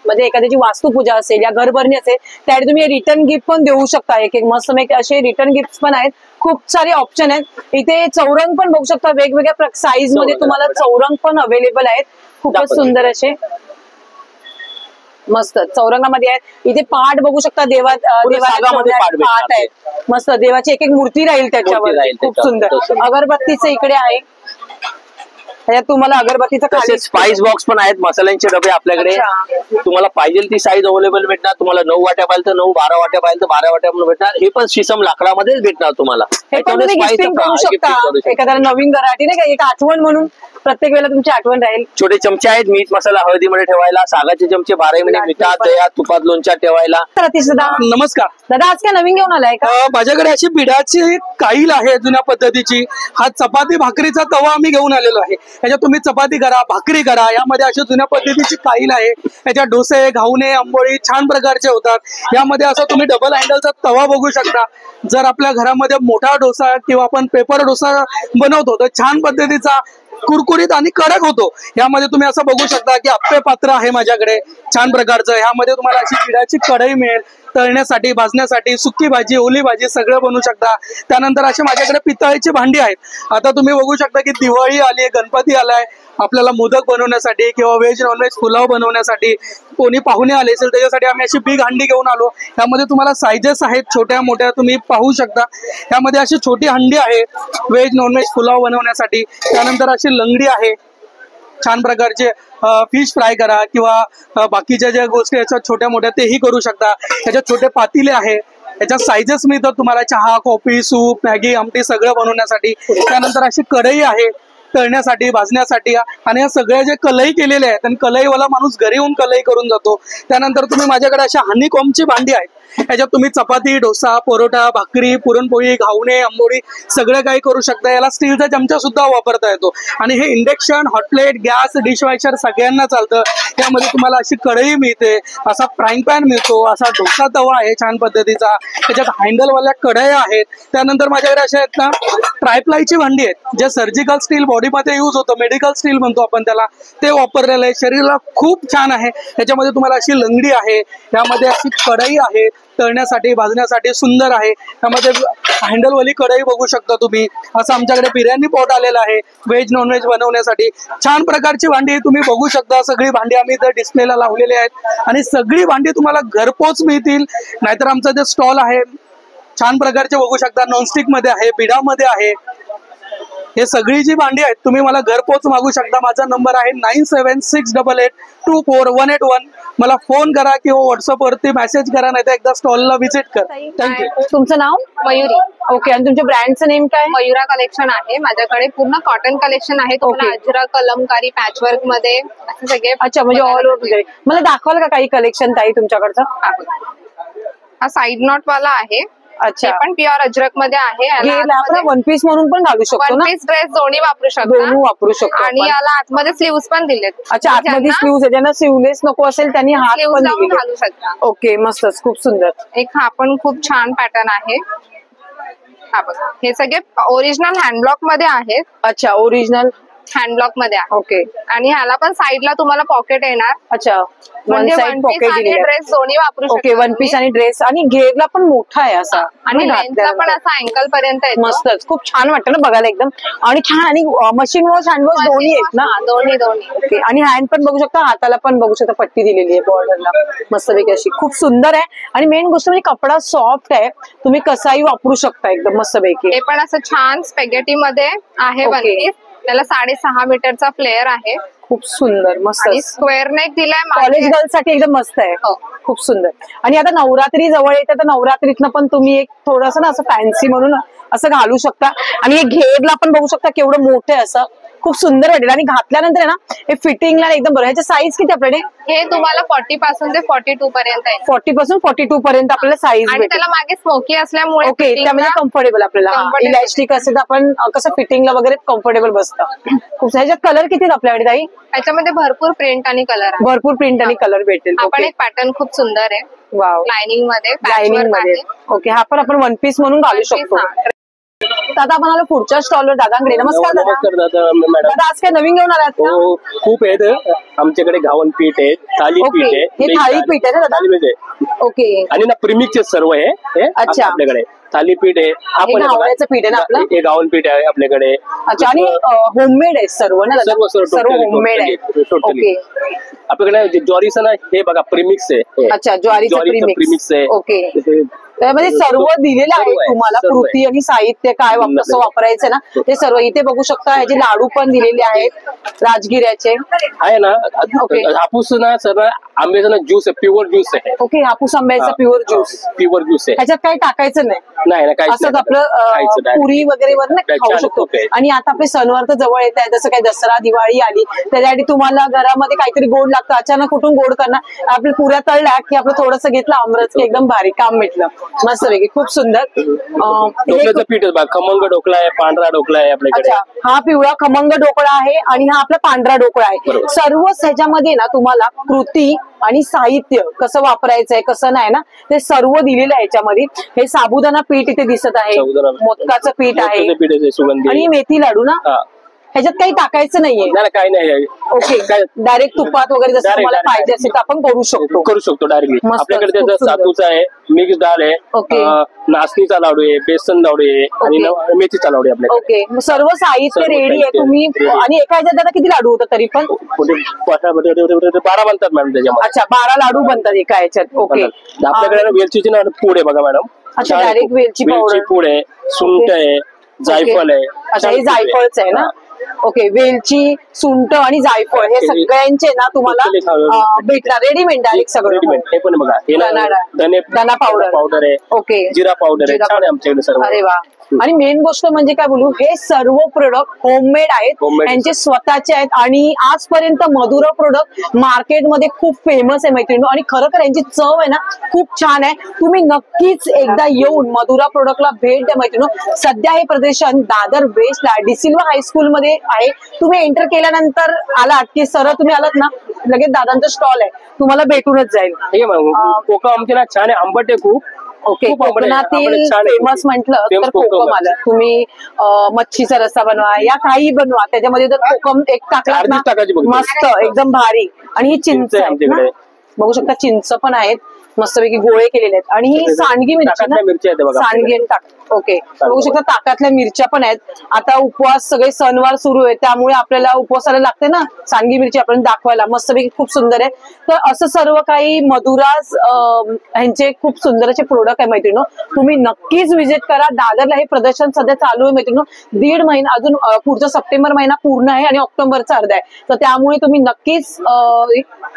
म्हणजे एखाद्याची वास्तुपूजा असेल या घरभरणी असेल, त्यासाठी तुम्ही रिटर्न गिफ्ट पण देऊ शकता. एक मस्त असे रिटर्न गिफ्ट पण आहेत. खूप सारे ऑप्शन आहेत. इथे चौरंग पण बघू शकता, वेगवेगळ्या साईज मध्ये तुम्हाला चौरंग पण अवेलेबल आहेत. खूपच सुंदर असे मस्त चौरंगामध्ये आहेत. इथे पाट बघू शकता, देवामध्ये पाट आहेत. मस्त देवाची एक मूर्ती राहील त्याच्यावर, खूप सुंदर. अगरबत्तीचं इकडे आहे, त्याच्यात तुम्हाला अगरबत्तीचं खाली स्पाइस बॉक्स पण आहेत, मसाल्यांचे डबे आपल्याकडे. तुम्हाला पाहिजे ती साईज अवेलेबल भेटणार. तुम्हाला 9 वाट्या पाहिजे तर 9, 12 वाट्या पाहिजे तर 12 वाट्या पण भेटणार. हे पण शिसम लाकडामध्येच भेटणार तुम्हाला. हे पण तुम्ही गिफ्टिंग करू शकता. एखाद्याला नवीन घराटी नाही का, एक आठवण म्हणून प्रत्येक वेळेला तुमची आठवण राहील. छोटे चमचे आहेत मीठ मसाला हळदीमध्ये ठेवायला, सागाचे चमचे 12 महिने मिठात या तुपात लोणच्यात ठेवायला. तर अतिश दादा नमस्कार दादा, आज काय नवीन घेऊन आलाय का? माझ्याकडे अशी बिडाची काईल आहे जुन्या पद्धतीची. हा चपाती भाकरीचा तवा आम्ही घेऊन आलेलो आहे. याच्यात तुम्ही चपाती करा, भाकरी करा. यामध्ये अशी जुन्या पद्धतीची काईल आहे. याच्यात डोसे, घावणे, आंबोळी छान प्रकारचे होतात. यामध्ये असं तुम्ही डबल हँडलचा तवा बघू शकता. जर आपल्या घरामध्ये मोठा डोसा किंवा आपण पेपर डोसा बनवतो तर छान पद्धतीचा कुरकुरीत आणि कडक होतो. यामध्ये तुम्ही असं बघू शकता की अप्पे पात्र आहे माझ्याकडे छान प्रकारचं. ह्यामध्ये तुम्हाला अशी बिडाची कढई मिळेल, तळण्यासाठी, भाजण्यासाठी, सुकी भाजी, ओली भाजी सगळं बनवू शकता. त्यानंतर अशी माझ्याकडे पितळेची भांडी आहेत. आता तुम्ही बघू शकता की दिवाळी आली, गणपती आलाय, आपल्याला मोदक बनवण्यासाठी किंवा व्हेज नॉनव्हेज पुलाव बनवण्यासाठी कोणी पाहुणे आले असेल त्याच्यासाठी आम्ही अशी बिग हंडी घेऊन आलो. यामध्ये तुम्हाला सायझेस आहेत छोट्या मोठ्या, तुम्ही पाहू शकता. यामध्ये अशी छोटी हंडी आहे व्हेज नॉनव्हेज पुलाव बनवण्यासाठी. त्यानंतर अशी लंगडी आहे छान प्रकारचे फिश फ्राय करा किंवा बाकीच्या ज्या गोष्टी याच्यात छोट्या मोठ्या तेही करू शकता. त्याच्यात छोटे पातिले आहे. याच्यात सायझेस मिळतात तुम्हाला चहा, कॉफी, सूप, मॅगी, आमटी सगळं बनवण्यासाठी. त्यानंतर अशी कढई आहे तळण्यासाठी, भाजण्यासाठी. आणि या सगळ्या जे कलई केलेले आहेत आणि कलईवाला माणूस घरी येऊन कलई करून जातो. त्यानंतर तुम्ही माझ्याकडे अशा हनीकॉमची भांडी आहेत. याच्यात तुम्ही चपाती, डोसा, परोठा, भाकरी, पुरणपोळी, घावणे, आंबोळी सगळं काही करू शकता. याला स्टीलचा चमचा सुद्धा वापरता येतो. आणि हे इंडक्शन, हॉटप्लेट, गॅस, डिशवॉशर सगळ्यांना चालतं. यामध्ये तुम्हाला अशी कढई मिळते, असा फ्राईंग पॅन मिळतो, असा डोसा तवा आहे छान पद्धतीचा. त्याच्यात हँडलवाल्या कढया आहेत. त्यानंतर माझ्याकडे अशा आहेत ना ट्रायप्लायची भांडी आहेत, जे सर्जिकल स्टील बॉडीमध्ये यूज होतं, मेडिकल स्टील म्हणतो आपण त्याला, ते वापरलेलं आहे. शरीराला खूप छान आहे. याच्यामध्ये तुम्हाला अशी लंगडी आहे, यामध्ये अशी कढई आहे तळण्यासाठी, भाजण्यासाठी सुंदर आहे. त्यामध्ये हँडलवाली कढई बघू शकता तुम्ही. असं आमच्याकडे बिर्याणी पॉट आलेला आहे व्हेज नॉनव्हेज बनवण्यासाठी. छान प्रकारची भांडी तुम्ही बघू शकता. सगळी भांडी आम्ही इथं डिस्प्लेला लावलेली आहेत आणि सगळी भांडी तुम्हाला घरपोच मिळतील. नाहीतर आमचं जे स्टॉल आहे छान प्रकारचे बघू शकता. नॉनस्टिक मध्ये आहे, बिडामध्ये आहे. हे सगळी जी भांडी आहेत तुम्ही मला घरपोच मागू शकता. माझा नंबर आहे 9768824181. मला फोन करा किंवा व्हॉट्सअप वरती मेसेज करा, नाही तर एकदा स्टॉलला व्हिजिट कर. थँक्यू. तुमचं नाव? मयुरी. ओके. आणि तुमच्या ब्रँडचं नेम काय? मयुरा कलेक्शन आहे. माझ्याकडे पूर्ण कॉटन कलेक्शन आहे. तुम्हाला अजरक, कलमकारी, पॅचवर्क मध्ये असे सगळे. अच्छा, म्हणजे ऑल ओव्हर. मला दाखवाल का काही कलेक्शन ताई तुमच्याकडचं? हा साईड नॉट वाला आहे. अच्छा, पण प्युअर अजरक मध्ये आहे. आपण वन पीस म्हणून पण घालू शकतो ना? वन पीस ड्रेस दोन्ही वापरू शकतो. आणि याला आतमध्ये स्लीव्स पण दिलेत. अच्छा, आतमध्ये स्लीव्स आहे. ज्यांना स्लीवलेस नको असेल त्यांनी हात पण घालू शकता. ओके, मस्तच, खूप सुंदर. एक हा पण खूप छान पॅटर्न आहे. हा बघा, हे सगळे ओरिजिनल हँडब्लॉक मध्ये आहेत. अच्छा, ओरिजिनल हँडब्लॉक मध्ये आहे. ओके. आणि ह्याला पण साईडला तुम्हाला पॉकेट येणार. अच्छा, म्हणजे वन पीस आणि ड्रेस दोन्ही वापरू शकतो. ओके, वन पीस आणि ड्रेस. आणि घेरला पण मोठा आहे असा, आणि लेंथला पण असा अँकल पर्यंत येतो. मस्तच, खूप छान वाटतं ना बघायला एकदम. आणि छान. आणि मशीन वॉश, हँड वॉश दोन्ही आहेत ना? दोन्ही. ओके. आणि हँड पण बघू शकता, हाताला पण बघू शकता, पट्टी दिलेली आहे बॉर्डरला मस्तपैकी अशी. खूप सुंदर आहे. आणि मेन गोष्ट म्हणजे कपडा सॉफ्ट आहे, तुम्ही कसाही वापरू शकता एकदम मस्तपैकी. हे पण असं छान स्पॅगेटी मध्ये आहे वन पीस. त्याला 6.5 मीटरचा फ्लेअर आहे. खूप सुंदर, मस्त. स्क्वेअर नेक दिलाय. कॉलेज गर्ल साठी एकदम मस्त आहे. खूप सुंदर. आणि आता नवरात्री जवळ येते, तर नवरात्रीतनं पण तुम्ही एक थोडस ना असं फॅन्सी म्हणून असं घालू शकता. आणि हे घेरला पण बघू शकता केवढं मोठं आहे असं. खूप सुंदर वाटेल. आणि घातल्यानंतर आहे ना हे फिटिंगला एकदम बरोबर. ह्याची साईज किती आपल्याकडे? हे तुम्हाला 40 पासून ते 42 पर्यंत आहे. 40 पासून 42 पर्यंत आपल्याला साईज. आणि त्याला मागे स्मोकी असल्यामुळे ओके, त्यामध्ये कम्फर्टेबल आपल्याला. इलास्टिक असेल तर आपण कसं फिटिंगला वगैरे कम्फर्टेबल बसतं. खूप. ह्याच्यात कलर किती आहेत आपल्याकडे ताई? ह्याच्यामध्ये भरपूर प्रिंट आणि कलर, भरपूर प्रिंट आणि कलर भेटेल. आपण एक पॅटर्न खूप सुंदर आहे. वाव. लाइनिंग मध्ये. ओके, हा पण आपण वन पीस म्हणून घालू शकतो. दादा आपण आलो पुढच्या स्टॉलवर दादांकडे. नमस्कार दादा. दादा, आज काय नवीन घेऊन आलात का? खूप आहेत आमच्याकडे. घावन पीठ आहे, थालीपीठ आहे. हे थालीपीठ आहे ना दादा? ओके. आणि ना प्रीमिक्सचे सर्व आहे. अच्छा, आपल्याकडे थालीपीठ आहे. हा पण घावण्याचं पीठ आहे ना आपलं? हे गावन पीठ आहे आपल्याकडे. अच्छा. आणि होममेड आहे सर्व ना? सर्व होममेड आहे. ओके. आपल्याकडे ज्वारीचं ना हे बघा प्रीमिक्स आहे. अच्छा, ज्वारीचं प्रीमिक्स आहे. ओके. त्यामध्ये सर्व दिलेलं आहे तुम्हाला, कृती आणि साहित्य काय कसं वापरायचं ना ते सर्व इथे बघू शकता. ह्याचे लाडू पण दिलेले आहेत राजगिऱ्याचे. आहे ना. हापूस ना सर आंब्याचा ना ज्यूस आहे, प्युअर ज्यूस आहे. ओके, हापूस आंब्याचा प्युअर ज्यूस. प्युअर ज्यूस आहे. ह्याच्यात काही टाकायचं नाही. नाही काहीच असंच नाही. आपलं खायचं direct. पुरी वगैरे वर काय खाऊ छान शकतो. खूप आहे. आणि आता आपले सणवार तर जवळ येत आहे, जसं काही दसरा दिवाळी आली, त्याच्यासाठी तुम्हाला घरामध्ये काहीतरी गोड लागतं, अचानक कुठून गोड करणार, आपल्या पुऱ्या तळल्या की आपलं थोडंसं घेतलं आमरस की एकदम भारी काम मिटलं. मस्त वेगळी, खूप सुंदर. ढोकळ्याचं पीठ आहे बघा, खमंग ढोकळा आहे, पांढरा ढोकळा आहे आपल्याकडे. अच्छा, हा पिवळा खमंग ढोकळा आहे आणि हा आपला पांढरा ढोकळा आहे. सर्वच ह्याच्यामध्ये ना तुम्हाला कृती आणि साहित्य कसं वापरायचंय कसं नाही ना ते सर्व दिलेलं आहे याच्यामध्ये. हे साबुदाणा पीठ इथे दिसत आहे, मोदकाचं पीठ आहे सुगंधी आणि मेथी लाडू ना. ह्याच्यात काही टाकायचं नाहीये. नाही काही नाही. ओके, डायरेक्ट तुपात वगैरे जसं तुम्हाला पाहिजे असेल तर आपण करू शकतो. डायरेक्टली. आपल्याकडे त्याचं सातूचा आहे, मिक्स डाळ आहे, नाचणीचा लाडू आहे, बेसन लाडू आहे आणि मेथीचा लाडू आहे आपल्याकडे. ओके, मग सर्व साहित्य रेडी आहे तुम्ही. आणि एका ह्याच्यात दादा किती लाडू होतात तरी पण? 12 बनतात मॅडम त्याच्यामध्ये. अच्छा, 12 लाडू बनतात एका ह्याच्यात. ओके, आपल्याकडे वेलचीची पूड आहे बघा मॅडम. अच्छा, डायरेक्ट वेलची पावडर, पूड आहे, सुंठ आहे, जायफळ आहे. अच्छा, हे जायफळच आहे ना. ओके, वेलची, सुंठ आणि जायफळ हे सगळ्यांचे ना तुम्हाला भेटणार रेडीमेड डायरेक्ट सगळं. हे पण बघा, धना पावडर आहे. ओके, जिरा पावडर आहे, छान आहे आमच्याकडे सर्व. अरे वा. आणि मेन गोष्ट म्हणजे काय बोलू, हे सर्व प्रोडक्ट होममेड आहेत, यांचे स्वतःचे आहेत. आणि आजपर्यंत मधुरा प्रोडक्ट मार्केटमध्ये खूप फेमस आहे मैत्रिणी. आणि खरं तर यांची चव आहे ना खूप छान आहे. तुम्ही नक्कीच एकदा येऊन मधुरा प्रोडक्टला भेट द्या मैत्रिणी. सध्या हे प्रदर्शन दादर वेस्टला डिसिल्वा हायस्कूल मध्ये आहे. तुम्ही एंटर केल्यानंतर आलात की सरळ तुम्ही आलात ना लगेच दादांचा स्टॉल आहे, तुम्हाला भेटूनच जाईल. कोकम आमचे ना छान आहे, आंबट आहे खूप. ओके, कोकणातील फेमस म्हटलं तर कोकम आलं. तुम्ही मच्छीचा रस्सा बनवा या काही बनवा, त्याच्यामध्ये जर कोकम एक टाकला ना मस्त एकदम भारी. आणि ही चिंच आहे, बघू शकता चिंच पण आहेत, मस्तपैकी गोळे केलेले आहेत. आणि ही सांडगी मिरची, सांडगी टाक. ओके, बघू शकता ताकातल्या मिरच्या पण आहेत. आता उपवास सगळे सणवार सुरू आहेत, त्यामुळे आपल्याला उपवासाला लागते ना सांडगी मिरची आपण दाखवायला. मस्तपैकी खूप सुंदर आहे. तर असं सर्व काही मधुराज ह्यांचे खूप सुंदर असे प्रोडक्ट आहे मैत्रिणी. तुम्ही नक्कीच व्हिजिट करा. दादरला हे प्रदर्शन सध्या चालू आहे मैत्रिणी. 1.5 महिना अजून, पुढचा सप्टेंबर महिना पूर्ण आहे आणि ऑक्टोबरचा अर्धा आहे. तर त्यामुळे तुम्ही नक्कीच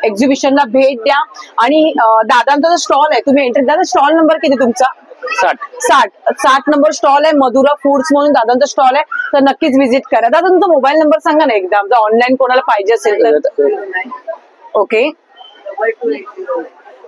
एक्झिबिशनला भेट द्या. आणि दादांचा स्टॉल आहे, तुम्ही एंट्री. दादा स्टॉल नंबर किती तुमचा? 60 नंबर स्टॉल आहे. मधुरा फूड्स म्हणून दादांचा स्टॉल आहे, तर नक्कीच व्हिजिट करा. दादा तुमचा मोबाईल नंबर सांगा ना एकदा, जर ऑनलाईन कोणाला पाहिजे असेल तर. ओके,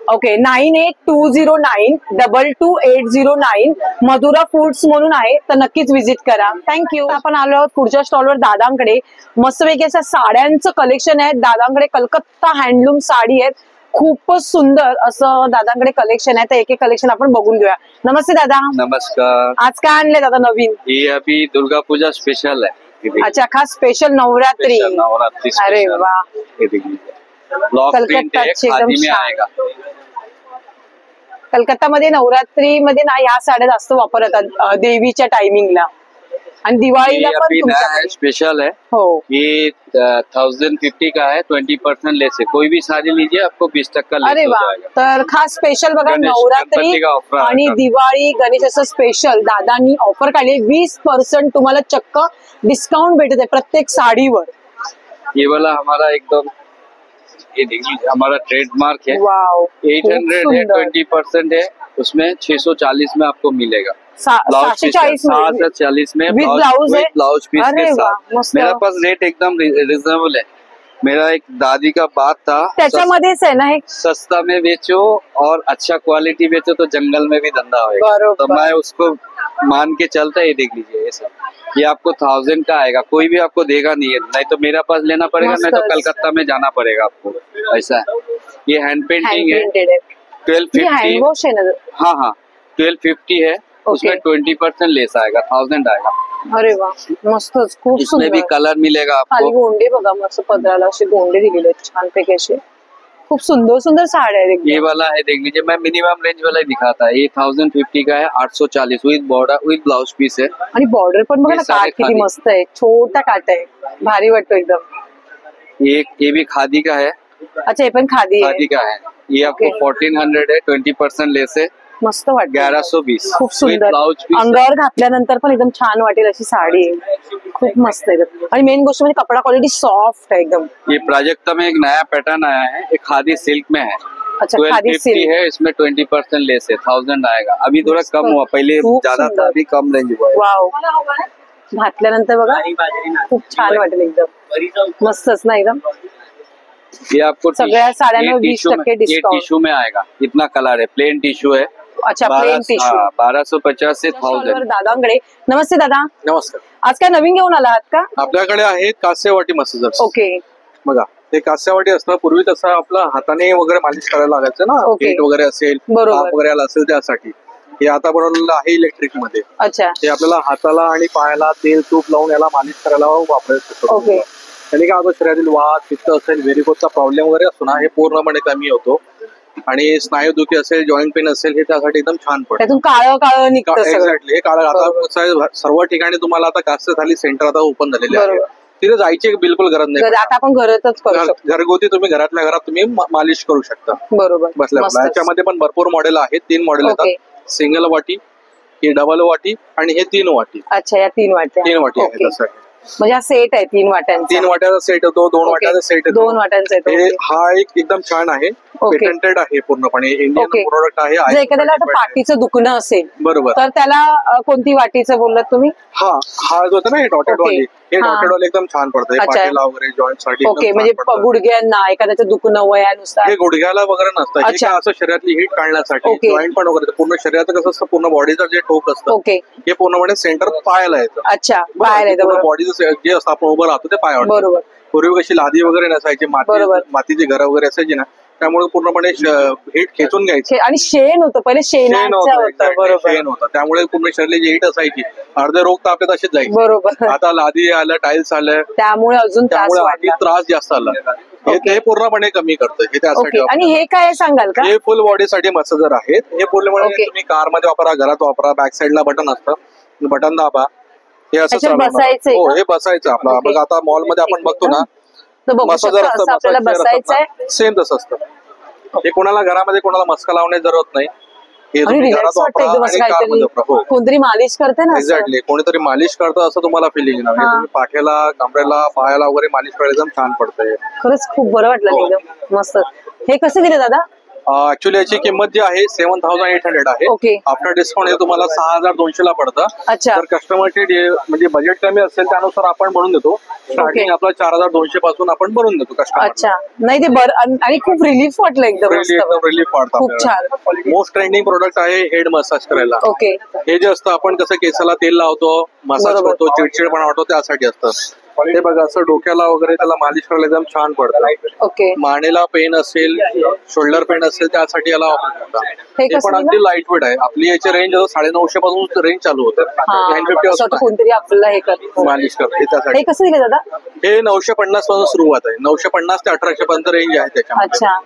9820922809 मधुरा फूड्स म्हणून आहे, तर नक्कीच व्हिजिट करा. थँक्यू. आपण आलो आहोत पुढच्या स्टॉलवर दादांकडे. मस्तपैकी असं साड्यांचं कलेक्शन आहे दादांकडे. कलकत्ता हँडलूम साडी आहेत, खूपच सुंदर असं दादांकडे कलेक्शन आहे. तर एक एक कलेक्शन आपण बघून घेऊया. नमस्ते दादा. नमस्कार. आज काय आणले दादा नवीन? ये अभी दुर्गा पूजा स्पेशल है. अच्छा, खास स्पेशल नवरात्री. अरे वा, कलकत्ताची एकदम आएगा. कलकत्तामध्ये नवरात्री मध्ये ना ह्या साड्या जास्त वापरतात देवीच्या टायमिंगला. आणि दिवाळीला पण स्पेशल है. हो, ये 1050 का है, 20% लेस है. कोई भी साड़ी लीजिए आपको 20% लेस हो जाएगा. तर खास स्पेशल बघा, नवरात्री आणि दिवाळी गणेश असं स्पेशल दादांनी ऑफर काढली. 20% तुम्हाला चक्क डिस्काउंट भेटत आहे प्रत्येक साडीवर. ये वाला हमारा एकदम ये देखिए हमारा ट्रेडमार्क है. 800 है, 20% है, उसमें 640 में आपको मिलेगा. 740 में ब्लाउज पीस के साथ. मेरा पास रेट एकदम रिजनेबल है. मेरा एक दादी का बात था, त्याच्यामध्येच आहे ना, सस्ता में बेचो और अच्छा क्वालिटी बेचो तो जंगल में भी धंधा होगा. तो मैं उसको मान के चलता. ये देख लीजिए, ये सब ये आपको 1000 का आएगा. कोई भी आपको देगा नहीं तो मेरा पास लेना पड़ेगा, नहीं तो कलकत्ता में जाना पड़ेगा आपको. ऐसा है. ये हैंड पेंटिंग है, 1250. हाँ 1250 है. उसमें 20% लेस आएगा, 1000 आएगा. अरे वा, मस्तच, खूप सुंदर. इसमें भी कलर मिलेगा आपको. खाली गोंडे बघा, मस्त पदराला असे गोंडे दिलेले आहेत छानपैकी असे. खूप सुंदर सुंदर साड्या आहेत. ये वाला है, देख लीजिए. मैं मिनिमम रेंज वाला ही दिखाता है. ये 1050 का है, 840 विद बॉर्डर विद ब्लाउज पीस है. आणि बॉर्डर पण बघा ना, काठ किती मस्त आहे, छोटा काठ आहे, भारी वाटतो एकदम. ये भी खादी का है. अच्छा, हे पण खादी का है. ये आपको 1400 है, 20% लेस है. मस्त वाटत. 1120. खूप सुंदर. अंगावर घातल्यानंतर पण एकदम छान वाटेल अशी साडी आहे. खूप मस्त आहे आणि मेन गोष्ट म्हणजे कपडा क्वालिटी सॉफ्ट आहे एकदम. ये प्राजक्ता में एक नया पैटर्न आया है, एक खादी सिल्क में है. अच्छा, खादी 1250 सिल्क है, इसमें 20% लेस है, 1000 आएगा. अभी थोड़ा कम हुआ, पहले ज्यादा था, अभी कम रेंज हुआ है. वाव, घातल्यानंतर बघा खूप छान वाटेल एकदम, मस्तच ना एकदम. ये आपको सगळ्या साड्यांवर 20% ये डिस्काउंट. टिश्यू में आएगा. इतना कलर है, प्लेन टिश्यू है. अच्छा, प्लेन टिश्यू. 1250 से 1000. दादांकडे. नमस्ते दादा, नमस्कार. आज काय नवीन घेऊन आला आहात का? आपल्याकडे आहेत कास्यवाटी मसाजर्स. ओके. बघा, ते कास्यवाटी असतं. पूर्वी तसं आपलं हाताने वगैरे मालिश करायला लागायचं ना, ओके. पेट वगैरे असेल, बरोबर. ताप वगैरे आला असेल त्यासाठी. हे आता बनवलेलं आहे इलेक्ट्रिक मध्ये. अच्छा. ते आपल्याला हाताला आणि पायाला तेल तूप लावून याला मालिश करायला वापरायचं. ओके. त्याने काय होतं, शरीरातील वात पित्त असेल, व्हेरिकोजचा प्रॉब्लेम वगैरे असतो ना, हे पूर्णपणे कमी होतो. आणि स्नायूदुखी असेल, जॉईंट पेन असेल, हे त्यासाठी एकदम छान पडतं. त्यातून काळं निघतं सगळं. एक्झॅक्टली. हे काळं आता कसं आहे, सर्व ठिकाणी तुम्हाला आता कास्य थाली सेंटर आता ओपन झालेले आहे. तिथे जायची बिलकुल गरज नाही. आता आपण घरातच करू शकतो. घरगुती तुम्ही घरातल्या घरात तुम्ही मालिश करू शकता. बरोबर. बसल्या याच्यामध्ये पण भरपूर मॉडेल आहेत. 3 मॉडेल येतात. सिंगल वाटी, ही डबल वाटी आणि हे 3 वाटी. अच्छा, या 3 वाट्या. 3 वाटी आहेत असं. म्हणजे हा सेट आहे 3 वाट्यांचा. 3 वाट्याचा सेट येतो, 2 वाट्याचा सेट येतो. 2 वाट्यांचा येतो. हा एक एकदम छान आहे, पेटंटेड आहे, पूर्णपणे इंडियन प्रोडक्ट आहे. जर एखाद्याला आता पाठीचं दुखणं असेल, बरोबर, तर त्याला कोणती वाटीचं बोललात तुम्ही? हा जो होता ना, हे डॉटेड वाली, हे डॉटेड वाली एकदम छान पडतं पाठीला वगैरे, जॉईंट साठी. ओके, म्हणजे गुडघ्यांना एखाद्याचं दुखणं वयानुसार. हे गुडघ्याला वगैरे नसतं, हे असं शरीरातली हीट काढण्यासाठी, जॉईंट पण वगैरे पूर्ण शरीराचं कसं असतं, पूर्ण बॉडीचं जे टोक असतं, ओके, हे पूर्णपणे सेंटर पायाला येतं. अच्छा, पायाला येतं. बॉडीचं जे असतं, आपण उभं राहतो ते पायावर. बरोबर. पूर्वी कशी लादी वगैरे नसायची, मातीची घरं वगैरे असायची ना, त्यामुळे पूर्णपणे हीट खेचून घ्यायची. आणि शेण होतं पहिले, शेण होतं, त्यामुळे पूर्ण शरीराची हीट असायची. अर्धे रोग तर आपले तसेच जायचे. बरोबर. आता लादी आलं, टाईल्स आलं, त्यामुळे अजून त्रास जास्त आला. हे पूर्णपणे कमी करतं. हे त्यासाठी. आणि हे काय सांगाल का? हे फुल बॉडी साठी मसाजर आहेत. हे पूर्णपणे तुम्ही कार मध्ये वापरा, घरात वापरा. बॅक साईडला बटन असतं, बटन दाबा, हे असं बसायचं. हो, हे बसायचं आपलं. बघा, आता मॉल मध्ये आपण बघतो ना, मसाजर असतं, सेम तसं असतं. हे कोणाला घरामध्ये कोणाला मस्का लावण्याची जरूरत नाही. हे तुम्ही घरात वापरा आणि कारमध्ये वापरा. कोणतरी मालिश करते ना, एक्झॅक्टली, कोणीतरी मालिश करतं असं तुम्हाला फिलिंग येणार. तुम्ही पाठीला, कमरेला, पायाला वगैरे मालिश करायला एकदम छान पडतंय. खरंच खूप बरं वाटलं एकदम मस्त. हे कसे दिले दादा? ऍक्च्युली याची किंमत जी आहे 7,800 आहे. ओके. आफ्टर डिस्काउंट हे तुम्हाला 6,200 ला पडतं. अच्छा. तर कस्टमरची म्हणजे बजेट कमी असेल त्यानुसार आपण बनवून देतो. स्टार्टिंग आपला 4,200 पासून आपण बनवून देतो कस्टमर. अच्छा, नाही ते बरं, आणि खूप रिलीफ वाटलं एकदम. रिलीफ वाटतं. खूप छान. मोस्ट ट्रेंडिंग प्रोडक्ट आहे हेड मसाज करायला. ओके. हे जे असतं, आपण कसं केसाला तेल लावतो, मसाज करतो, चिडचिडपणा वाटतो, त्यासाठी असतं. हे बघा, असं डोक्याला वगैरे त्याला मालिश करायला एकदम छान पडतं. ओके. मानेला पेन असेल, शोल्डर पेन असेल, त्यासाठी याला वापर करतात. हे पण अगदी लाईट वेट आहे. आपली याची रेंज 950 पासून रेंज चालू होतं. 950 कोणतरी आपल्याला हे करतो, मालिश करते त्यासाठी. हे कसं दिलं दादा? हे 950 पासून सुरुवात आहे. 950 ते 1,800 पर्यंत रेंज आहे त्याच्या. अच्छा.